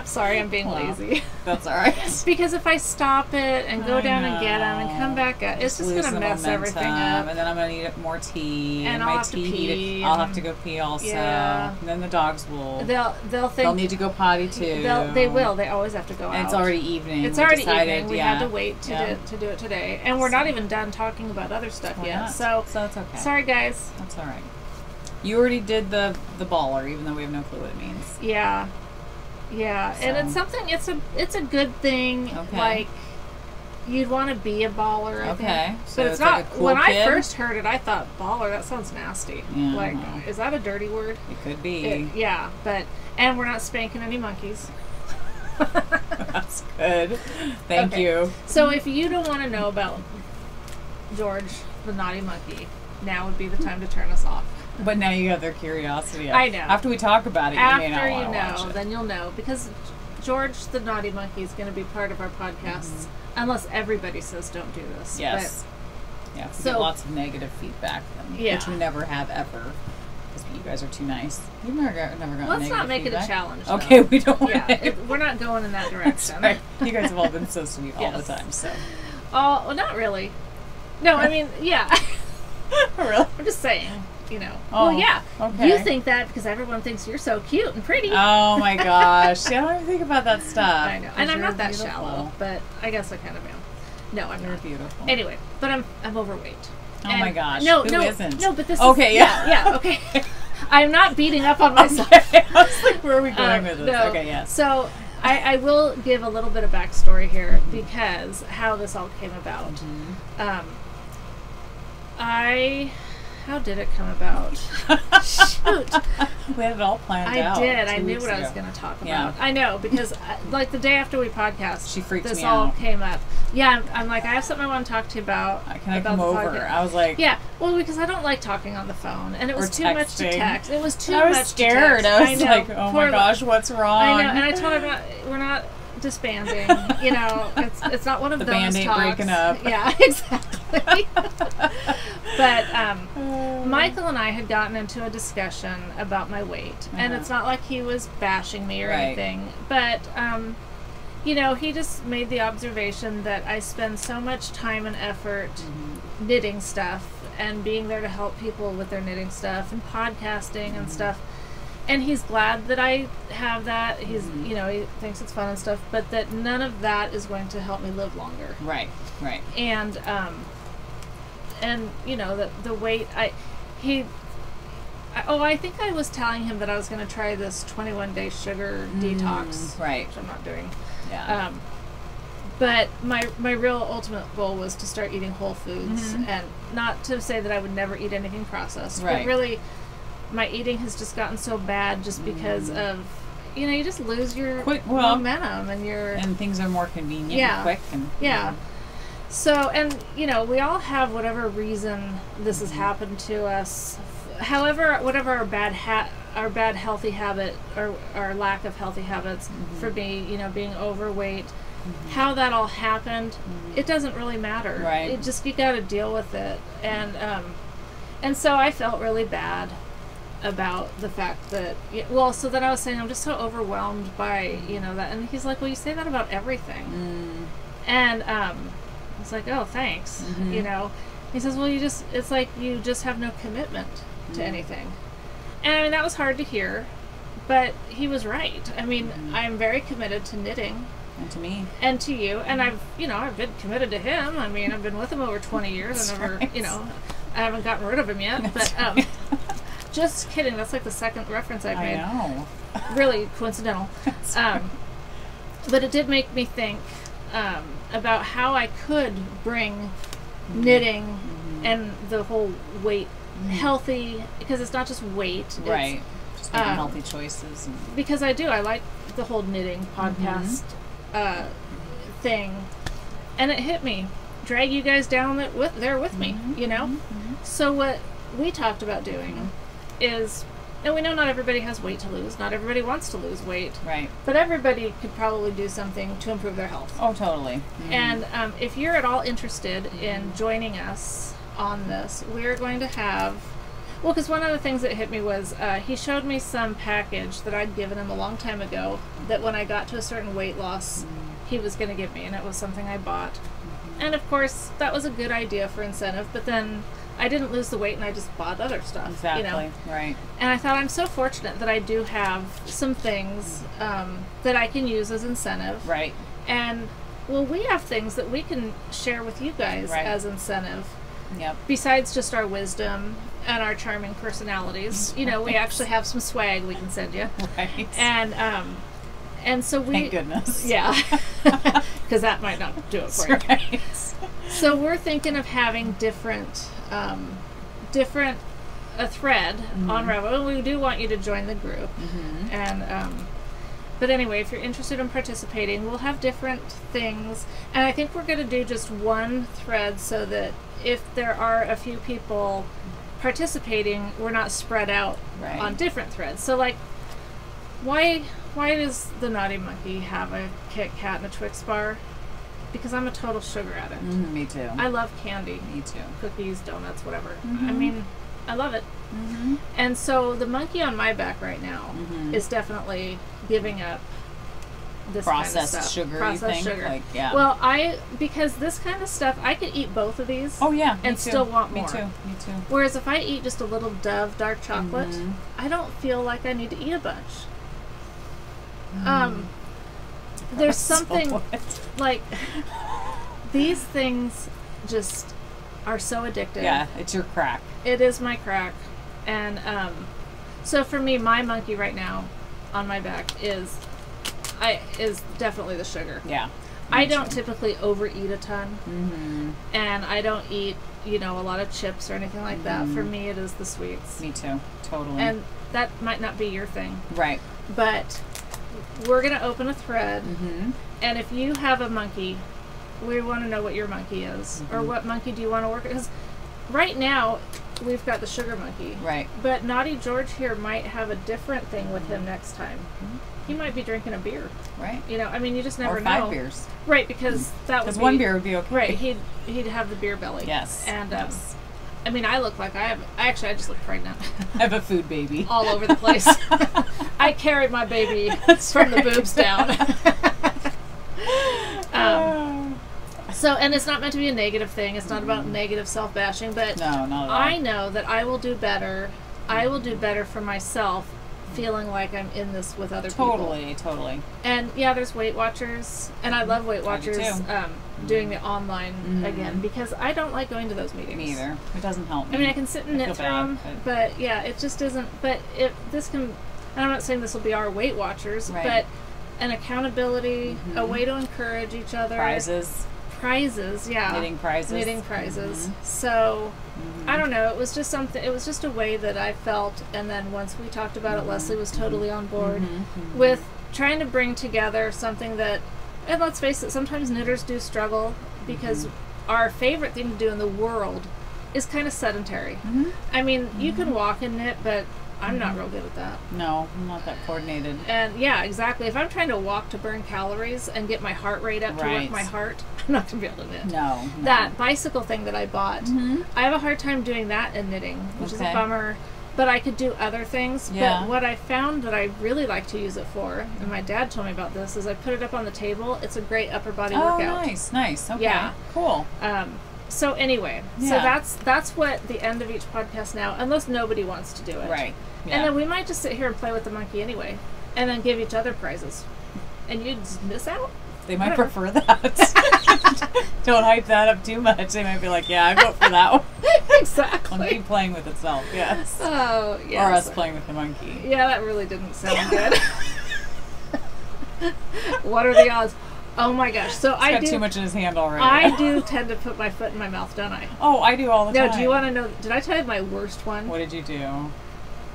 Sorry, I'm being lazy. That's all right. Because if I stop it and go down and get them and come back up, it's just going lose to the mess momentum, everything up. And then I'm going to need more tea. And my I'll have to tea pee, I'll have to go pee also. Yeah. And then the dogs will. They'll think They'll need to go potty too. They will. They always have to go out. And it's already evening. It's We already decided, evening. We had to wait to do it today, and we're not even done talking about other stuff Why yet. not? So it's okay. sorry, guys. That's all right. You already did the baller, even though we have no clue what it means. Yeah. And it's something. It's a good thing. Okay. Like you'd want to be a baller. I think. So But it's like not. a cool When kid? I first heard it, I thought baller. That sounds nasty. Yeah, like, no. is that a dirty word? It could be. And we're not spanking any monkeys. That's good. Thank you. So if you don't want to know about George the naughty monkey, now would be the time to turn us off. But now you have their curiosity. I know. After we talk about it, you may not want to watch it. Then you'll know, because George the naughty monkey is going to be part of our podcasts, unless everybody says don't do this. Yes. Yeah. We get lots of negative feedback, which we never have ever. Because you guys are too nice. You've never gotten negative Let's not make feedback. it a challenge. Okay, though. we don't want we're not going in that direction. Right. You guys have all been so sweet all the time. So. Oh, well, not really. No, I mean, yeah. Really? I'm just saying. Oh, well, yeah. Okay. You think that because everyone thinks you're so cute and pretty. Oh my gosh. I don't even think about that stuff. I know. And I'm not that beautiful. shallow, but I guess I kind of am. No, I'm You're not. beautiful. Anyway, but I'm overweight. Oh my gosh. No, Who isn't? No, but this okay, is... yeah. Okay. I'm not beating up on myself. I was like, where are we going with this? No. Okay, yes. So, I will give a little bit of backstory here because how this all came about. How did it come about? Shoot. We had it all planned out. I did. I 2 knew weeks what I was ago. going to talk about. Yeah. I know, because like the day after we podcast, She freaked this me all out. came up. Yeah, I'm like, I have something I want to talk to you about. Can I about come the over? podcast. I was like... Yeah, well, because I don't like talking on the phone, and it was Or too much to texting. text. It was too I was much scared. to text. I was know. like, oh my gosh, what's wrong? I know, and I told her we're not disbanding. It's not one of the those band-aid talks. breaking up. Yeah, exactly. But Michael and I had gotten into a discussion about my weight, and it's not like he was bashing me or anything, but he just made the observation that I spend so much time and effort knitting stuff and being there to help people with their knitting stuff and podcasting and stuff. And he's glad that I have that. He's, he thinks it's fun and stuff, but that none of that is going to help me live longer. Right. And the weight, I think I was telling him that I was going to try this 21-day sugar detox. Right. Which I'm not doing. Yeah. But my real ultimate goal was to start eating whole foods, and not to say that I would never eat anything processed, but really my eating has just gotten so bad just because of, you just lose your momentum and things are more convenient and quick. And, So, and, we all have whatever reason this has happened to us. However, whatever our bad our bad healthy habit, or our lack of healthy habits, for me, you know, being overweight, how that all happened, it doesn't really matter. Right. It just, you got to deal with it. And so I felt really bad about the fact that, well, so then I was saying, I'm just so overwhelmed by, you know, that. And he's like, well, you say that about everything. And I was like, oh, thanks. You know, he says, well, it's like you just have no commitment to anything. And I mean, that was hard to hear, but he was right. I mean, I'm very committed to knitting. And to me. And to you. And I've been committed to him. I mean, I've been with him over 20 years. I never, you know, I haven't gotten rid of him yet. But just kidding. That's like the second reference I've made. I know. Really coincidental. But it did make me think about how I could bring knitting and the whole weight healthy, because it's not just weight. Right. Just making healthy choices. Because I like the whole knitting podcast thing, and it hit me, drag you guys down there with me, you know. So what we talked about doing is, and we know not everybody has weight to lose, not everybody wants to lose weight, right, but everybody could probably do something to improve their health. Oh, totally. And if you're at all interested in joining us on this, we're going to have, well, because one of the things that hit me was he showed me some package that I'd given him a long time ago, that when I got to a certain weight loss, he was going to give me, and it was something I bought. And of course, that was a good idea for incentive, but then I didn't lose the weight, and I just bought other stuff. Exactly, you know? Right. And I thought, I'm so fortunate that I do have some things that I can use as incentive. Right. And, well, we have things that we can share with you guys as incentive. Yep. Besides just our wisdom and our charming personalities, you know, we actually have some swag we can send you. Right. And so we... Thank goodness. Yeah. Because that might not do it for you. Right. So we're thinking of having a thread on Ravelry. We do want you to join the group. And but anyway, if you're interested in participating, we'll have different things. And I think we're going to do just one thread, so that if there are a few people participating, we're not spread out on different threads. So, like, why does the Knotty Monkey have a Kit Kat and a Twix bar? Because I'm a total sugar addict. Me too. I love candy. Me too. Cookies, donuts, whatever. I mean, I love it. And so the monkey on my back right now is definitely giving up this processed kind of stuff. Sugar. Processed sugar. Like, yeah. Well, because this kind of stuff, I could eat both of these. Oh yeah. And still want more. Me too. Me too. Whereas if I eat just a little Dove dark chocolate, I don't feel like I need to eat a bunch. There's something like these things just are so addictive. Yeah, it's your crack. It is my crack. And so for me, my monkey right now on my back is definitely the sugar. Yeah. I don't typically overeat a ton. And I don't eat, you know, a lot of chips or anything like that. For me, it is the sweets. Me too. Totally. And that might not be your thing. Right. But we're going to open a thread. And if you have a monkey, we want to know what your monkey is. Or what monkey do you want to work with? Because right now, we've got the sugar monkey. Right. But Naughty George here might have a different thing with him next time. He might be drinking a beer. Right. You know, I mean, you just never know. Or 5 beers. Right, because that would be... one beer would be okay. Right, he'd have the beer belly. Yes. And, I mean, I look like I just look pregnant. I have a food baby. All over the place. I carried my baby from the boobs down. So, and it's not meant to be a negative thing. It's not about negative self-bashing, but no, not at all. I know that I will do better. I will do better for myself, feeling like I'm in this with other people. Totally. And yeah, there's Weight Watchers, and I love Weight Watchers doing the online again, because I don't like going to those meetings. Me either. It doesn't help me. I mean, I can sit and knit through them, but yeah, it just isn't. But this can, and I'm not saying this will be our Weight Watchers, but an accountability, a way to encourage each other. Prizes, yeah. Knitting prizes. So, I don't know. It was just something. It was just a way that I felt, and then once we talked about it, Leslie was totally on board with trying to bring together something that, and let's face it, sometimes knitters do struggle because our favorite thing to do in the world is kind of sedentary. I mean, you can walk and knit, but I'm not real good at that. No, I'm not that coordinated. And yeah, exactly. If I'm trying to walk to burn calories and get my heart rate up to work my heart, I'm not going to be able to knit. No. That bicycle thing that I bought, I have a hard time doing that in knitting, which is a bummer. But I could do other things. Yeah. But what I found that I really like to use it for, and my dad told me about this, is I put it up on the table. It's a great upper body workout. Nice. Okay. Yeah. Cool. So anyway, so that's what the end of each podcast now, unless nobody wants to do it. Right. Yeah. And then we might just sit here and play with the monkey anyway, and then give each other prizes. And you'd miss out? They might prefer that. Don't hype that up too much. They might be like, yeah, I vote for that one. Exactly. Monkey playing with itself, yes. Oh, yeah. Or us playing with the monkey. Yeah, that really didn't sound good. What are the odds? Oh my gosh. So He's got too much in his hand already. I do tend to put my foot in my mouth, don't I? Oh, I do all the time. No, do you want to know? Did I tell you my worst one? What did you do?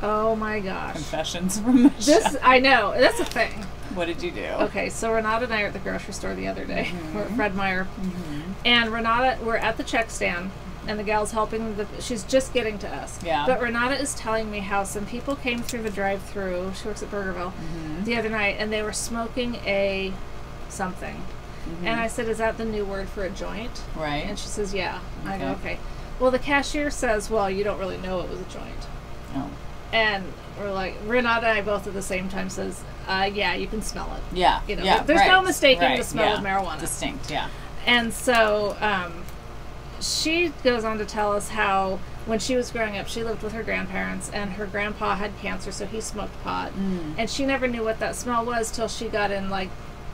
Oh my gosh. Confessions from the This, I know. That's a thing. What did you do? Okay, so Renata and I are at the grocery store the other day. We're at Fred Meyer. And Renata, we're at the check stand, and the gal's helping. She's just getting to us. Yeah. But Renata is telling me how some people came through the drive-thru. She works at Burgerville the other night, and they were smoking a something. And I said, "Is that the new word for a joint?" Right. And she says, "Yeah." I go, "Okay." Well, the cashier says, "Well, you don't really know it was a joint." Oh. And we're like, Renata and I both at the same time says, "Yeah, you can smell it." Yeah. You know, yeah, there's no mistaking the smell of marijuana. Distinct. Yeah. And so she goes on to tell us how when she was growing up, she lived with her grandparents, and her grandpa had cancer, so he smoked pot. And she never knew what that smell was till she got in like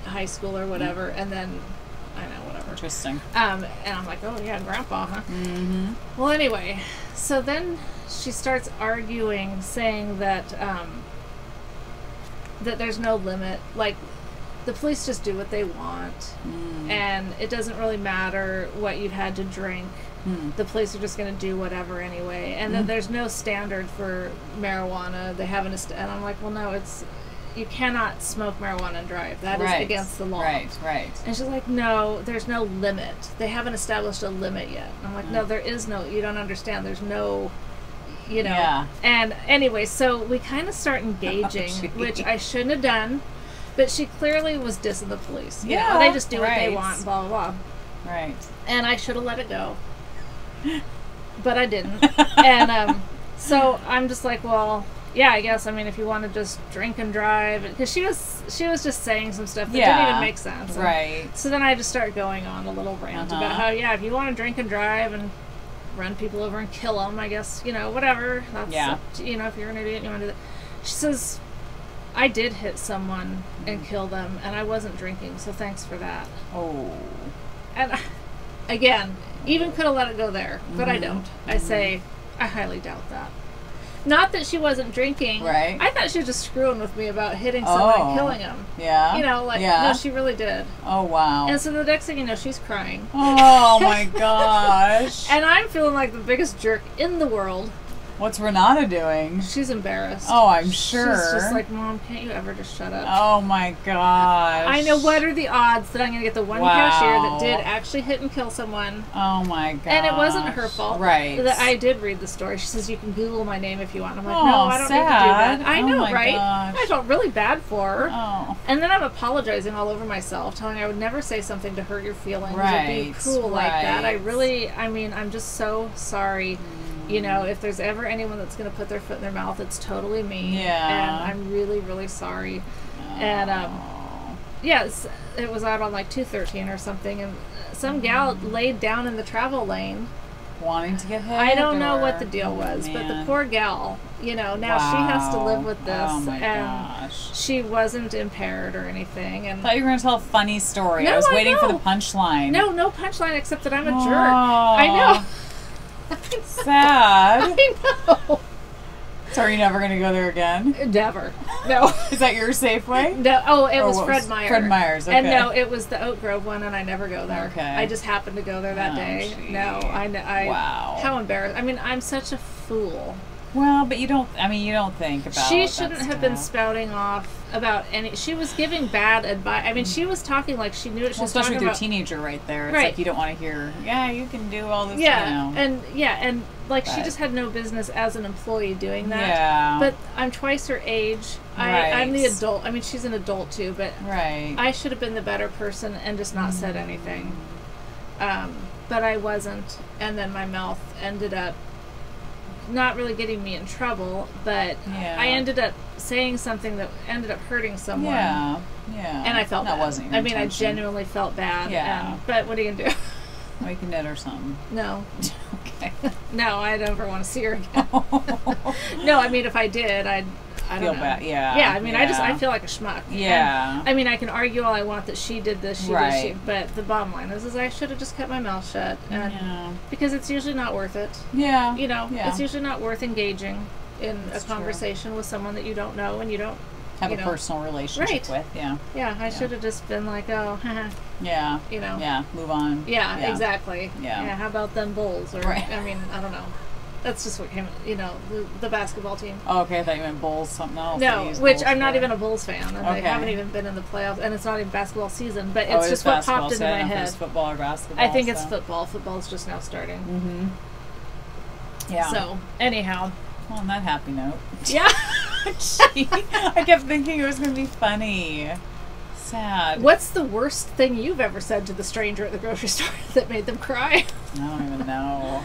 high school or whatever, and then I know whatever. Interesting. And I'm like, oh yeah, grandpa, huh? Well, anyway, so then she starts arguing, saying that that there's no limit, like the police just do what they want, and it doesn't really matter what you've had to drink. The police are just going to do whatever anyway, and then there's no standard for marijuana. They haven't, and I'm like, well, no, you cannot smoke marijuana and drive. That is against the law. Right. And she's like, no, there's no limit. They haven't established a limit yet. I'm like, no, there is no. You don't understand. There's no. You know. Yeah. And anyway, so we kind of start engaging, which I shouldn't have done. But she clearly was dissing the police. You know, they just do what they want, blah, blah, blah. Right. And I should have let it go. But I didn't. And so I'm just like, well, yeah, I guess. I mean, if you want to just drink and drive. Because she was just saying some stuff that didn't even make sense. And so then I just start going on a little rant about how, if you want to drink and drive and run people over and kill them, I guess, you know, whatever. That's, you know, if you're an idiot and you want to do that. She says, I did hit someone and kill them, and I wasn't drinking, so thanks for that. Oh. And again, even could have let it go there, but I don't. I say, I highly doubt that. Not that she wasn't drinking. Right. I thought she was just screwing with me about hitting someone and killing him. Yeah. You know, like, no, she really did. Oh, wow. And so the next thing you know, she's crying. Oh, my gosh. And I'm feeling like the biggest jerk in the world. What's Renata doing? She's embarrassed. Oh, I'm sure. She's just like, Mom, can't you ever just shut up? Oh, my gosh. I know. What are the odds that I'm going to get the one cashier that did actually hit and kill someone? Oh, my gosh. And it wasn't her fault. Right. I did read the story. She says, you can Google my name if you want. I'm like, no, I don't need to do that. I know, right? Gosh. I felt really bad for her. Oh. And then I'm apologizing all over myself, telling her I would never say something to hurt your feelings or be cruel like that. I'm just so sorry. You know, if there's ever anyone that's going to put their foot in their mouth, it's totally me. Yeah. And I'm really, really sorry. Oh. And, it was out on like 213 or something, and some gal laid down in the travel lane. Wanting to get hit? I don't know what the deal was, but the poor gal, you know, now she has to live with this. Oh my gosh. She wasn't impaired or anything. And I thought you were going to tell a funny story. No, I was waiting for the punchline. No punchline except that I'm a jerk. I know. Sad. I know. So are you never going to go there again? Never. No. Is that your Safeway? No. Oh, it was Fred Meyer. Fred Meyer's, okay. And no, it was the Oak Grove one, and I never go there. Okay. I just happened to go there that day. Gee. No, I wow. How embarrassed. I mean, I'm such a fool. Well, but you don't. I mean, you don't think about. She shouldn't have been spouting off about any. She was giving bad advice. I mean, she was talking like she knew what she was talking about. Especially with your teenager right there. It's like you don't want to hear. Yeah, you can do all this. Yeah, and like she just had no business as an employee doing that. Yeah. But I'm twice her age. I'm the adult. I mean, she's an adult too, but I should have been the better person and just not said anything. But I wasn't, and then my mouth ended up not really getting me in trouble, but I ended up saying something that ended up hurting someone. Yeah. And I felt bad. Wasn't your intention. I genuinely felt bad. Yeah. But what are you gonna do? Well, you can knit or something. No. Okay. No, I never want to see her again. No, I mean, if I did, I don't feel know. bad. Yeah. Yeah, I mean, I feel like a schmuck. Yeah. And, I mean, I can argue all I want that she did this, but the bottom line is I should have just kept my mouth shut. And because it's usually not worth it. Yeah. You know, it's usually not worth engaging in a conversation with someone that you don't know and you don't have a personal relationship with. Yeah. Yeah, I should have just been like, oh, yeah. You know. Yeah, move on. Yeah, exactly. Yeah. How about them Bulls? Or I mean, I don't know. That's just what came, the basketball team. Oh, okay, I thought you meant Bulls, something else. No, which I'm not even a Bulls fan, and they haven't even been in the playoffs, and it's not even basketball season, but it's just what popped into my head. It's football or basketball. I think it's football. Football's just now starting. Mm-hmm. Yeah. So, anyhow. Well, on that happy note. Yeah. Gee, I kept thinking it was going to be funny. Sad. What's the worst thing you've ever said to the stranger at the grocery store that made them cry? I don't even know.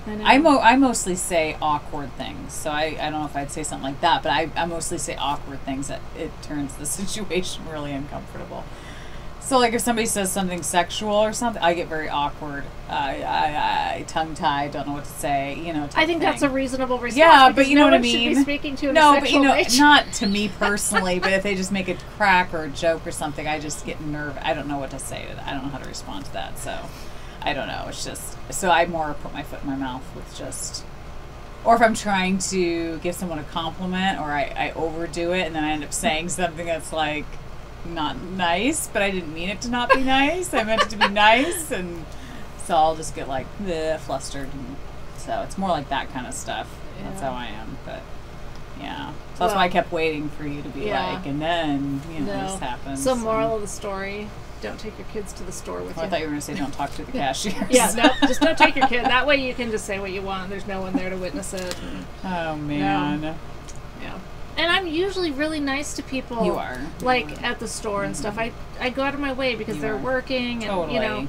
I mostly say awkward things, so I don't know if I'd say something like that, but I mostly say awkward things that it turns the situation really uncomfortable. So, like, if somebody says something sexual or something, I get very awkward, tongue-tied, don't know what to say, I think that's a reasonable response. Yeah, but you know what I mean? Should be speaking to in a sexual nature. Not to me personally, but if they just make a crack or a joke or something, I just get nervous. I don't know what to say to that. I don't know how to respond to that, so I don't know. It's just, so I more put my foot in my mouth with just, or if I'm trying to give someone a compliment or I overdo it and then I end up saying something that's like, not nice, but I didn't mean it to not be nice. I meant it to be nice, and so I'll just get like flustered. And so it's more like that kind of stuff. Yeah. That's how I am. But yeah, so that's why I kept waiting for you to be like, and then this happens. So moral of the story: don't take your kids to the store with you. I thought you were going to say don't talk to the cashiers. Yeah, no, just don't take your kid. That way you can just say what you want. There's no one there to witness it. And, oh man. Yeah. And I'm usually really nice to people. You are. Like, at the store and stuff. I go out of my way because they're working and,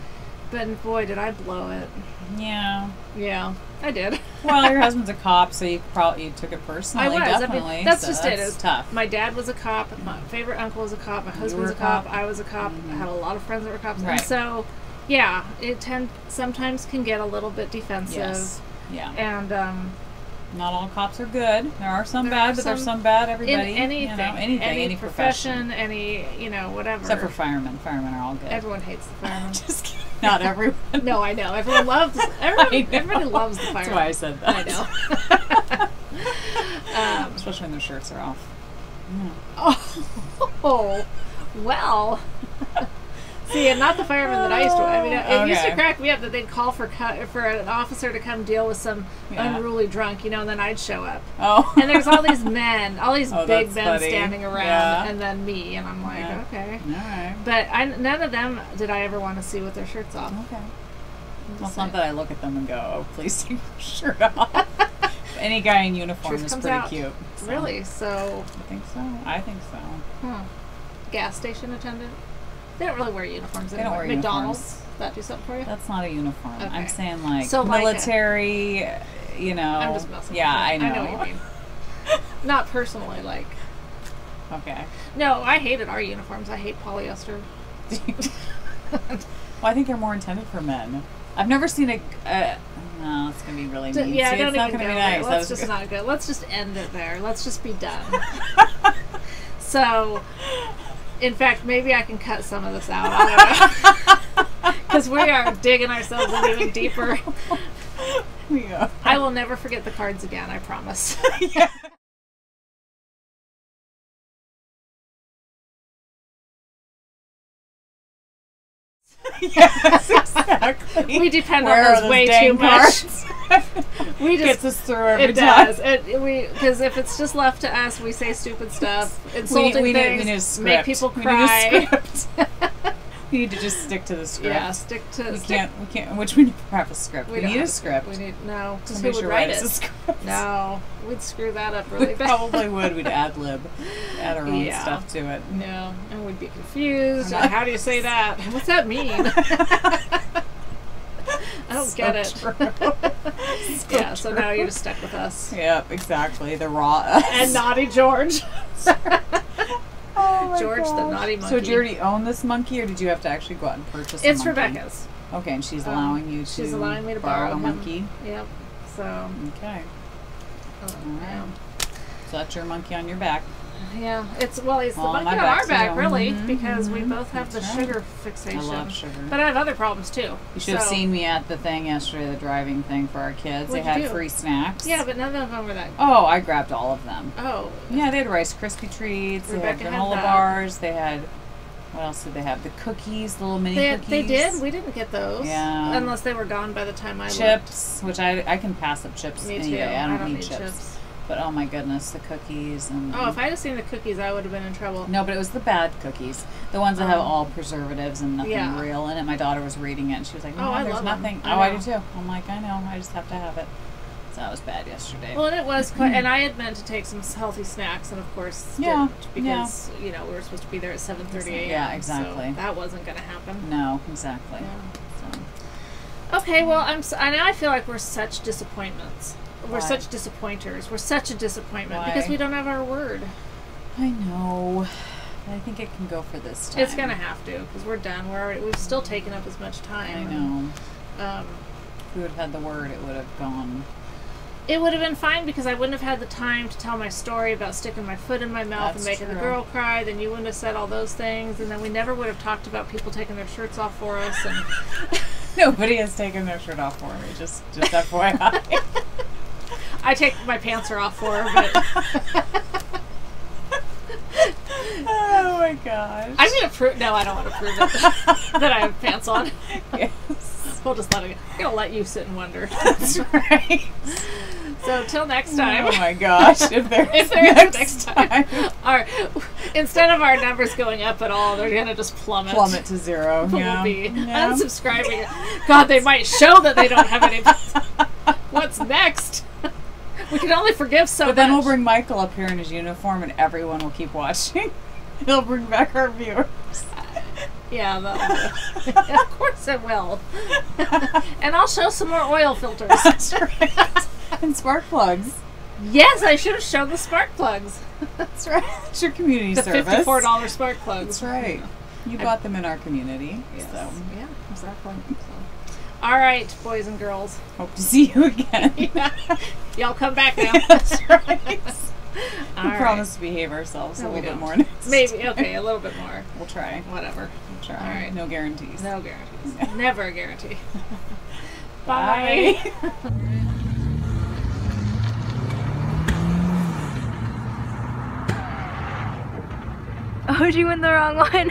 but boy, did I blow it. Yeah. Yeah, I did. Well, your husband's a cop, so you took it personally. I was. Definitely. I mean, that's just it. It's tough. My dad was a cop. My favorite uncle was a cop. My husband was a cop. I was a cop. I had a lot of friends that were cops. Right. And so, yeah, it sometimes can get a little bit defensive. Yes. Yeah. And, not all cops are good. There are some bad, but there's some bad. Everybody, in anything, any profession, any whatever. Except for firemen. Firemen are all good. Everyone hates the firemen. Just kidding. Not everyone. No, I know. Everyone loves. Everybody loves the firemen. That's why I said that. I know. Especially when their shirts are off. Oh, well. See, and not the firemen that I used to. I mean, it used to crack me up that they'd call for an officer to come deal with some unruly drunk, and then I'd show up. Oh. And there's all these men, all these big men standing around, and then me, and I'm like, okay. All right. But none of them did I ever want to see with their shirts off. Okay. Well, it's not that I look at them and go, oh, please take your shirt off. Any guy in uniform is pretty cute. So. Really? So. I think so. Huh. Gas station attendant? They don't really wear uniforms anymore. They don't wear McDonald's, uniforms. That do something for you? That's not a uniform. Okay. I'm saying military, I'm just messing with I know. I know what you mean. Not personally, like. Okay. No, I hated our uniforms. I hate polyester. Well, I think they're more intended for men. I've never seen no, it's going to be really mean. Yeah, it's not going to be nice. Let's just not go. Let's just end it there. Let's just be done. So... In fact, maybe I can cut some of this out. I don't know. Because we are digging ourselves in even deeper. Yeah. I will never forget the cards again, I promise. Yeah. Yes, exactly. We depend on those way too much. we just gets us through every it time. Does. Because if it's just left to us, we say stupid stuff, insulting we things, need a script. make people cry. We need to just stick to the script. Yeah, stick to. We can't. Which we never have a script. We need a script. We need no. Because who Somebody would write it? a script. No, we'd screw that up really We bad. probably would. We'd ad lib, add our own stuff to it. No, and we'd be confused. How do you say that? What's that mean? I don't get it. So now you're just stuck with us. Yep, exactly. The raw us. And Naughty George. Oh my George gosh. the naughty monkey. So do you already own this monkey, or did you have to actually go out and purchase a It's monkey? Rebecca's. Okay, and she's allowing you to She's allowing me to borrow borrow a him. monkey? Yep. So. Okay. All right. So that's your monkey on your back. Yeah, it's the monkey on my our back, too. really, because we both have That's the right. sugar fixation. I love sugar. But I have other problems too. You should have seen me at the thing yesterday, the driving thing for our kids. What'd They had you do? free snacks. Yeah, but none of them were that. Oh, I grabbed all of them. Oh. Yeah, they had Rice Krispie treats. Rebecca they had had granola that. bars. They had, what else did they have? The cookies, the little mini cookies. They did. We didn't get those. Yeah. Unless they were gone by the time I chips, which I can pass up chips Me any too. day. I don't need chips. chips. But oh my goodness, the cookies and Oh, if I had seen the cookies, I would have been in trouble. no, but it was the bad cookies, the ones that have all preservatives and nothing real in it. My daughter was reading it and she was like, "No, I there's love nothing." them. I do too. I'm like, I know, I just have to have it. So that was bad yesterday. Well, and it was quite, and I had meant to take some healthy snacks, and of course, didn't, because you know we were supposed to be there at 7:30 a.m. Yeah, exactly. So that wasn't going to happen. No, exactly. Yeah. So. Okay, well, I now I feel like we're such disappointments. We're such disappointers. We're such a disappointment because we don't have our word. I know. I think it can go for this time. It's gonna have to because we're done. We've still taken up as much time. I know. If we would have had the word, it would have gone. It would have been fine because I wouldn't have had the time to tell my story about sticking my foot in my mouth and making the girl cry. Then you wouldn't have said all those things, and then we never would have talked about people taking their shirts off for us. And nobody has taken their shirt off for me. Just FYI. I take my pants are off for her, but oh my gosh! I'm gonna prove. No, I don't want to prove it that I have pants on. Yes. We'll just let it. I'm gonna let you sit and wonder. That's right. So till next time. Oh my gosh! If there's next time. Instead of our numbers going up at all, they're gonna just plummet to zero. We'll be unsubscribing. God, they might show that they don't have any. What's next? We can only forgive so much. But then we'll bring Michael up here in his uniform, and everyone will keep watching. He'll bring back our viewers. Yeah, of course it will. And I'll show some more oil filters. That's right. And spark plugs. Yes, I should have shown the spark plugs. That's right. It's your community service. The $54 spark plugs. That's right. You bought them in our community. Yes. So. Yeah, exactly. All right, boys and girls. Hope to see you again. Yeah. Y'all come back now. That's right. We promise to behave ourselves a little bit more next. Maybe. Okay, a little bit more. We'll try. Whatever. We'll try. All right. No guarantees. No guarantees. Never a guarantee. Bye. Oh, you went the wrong one.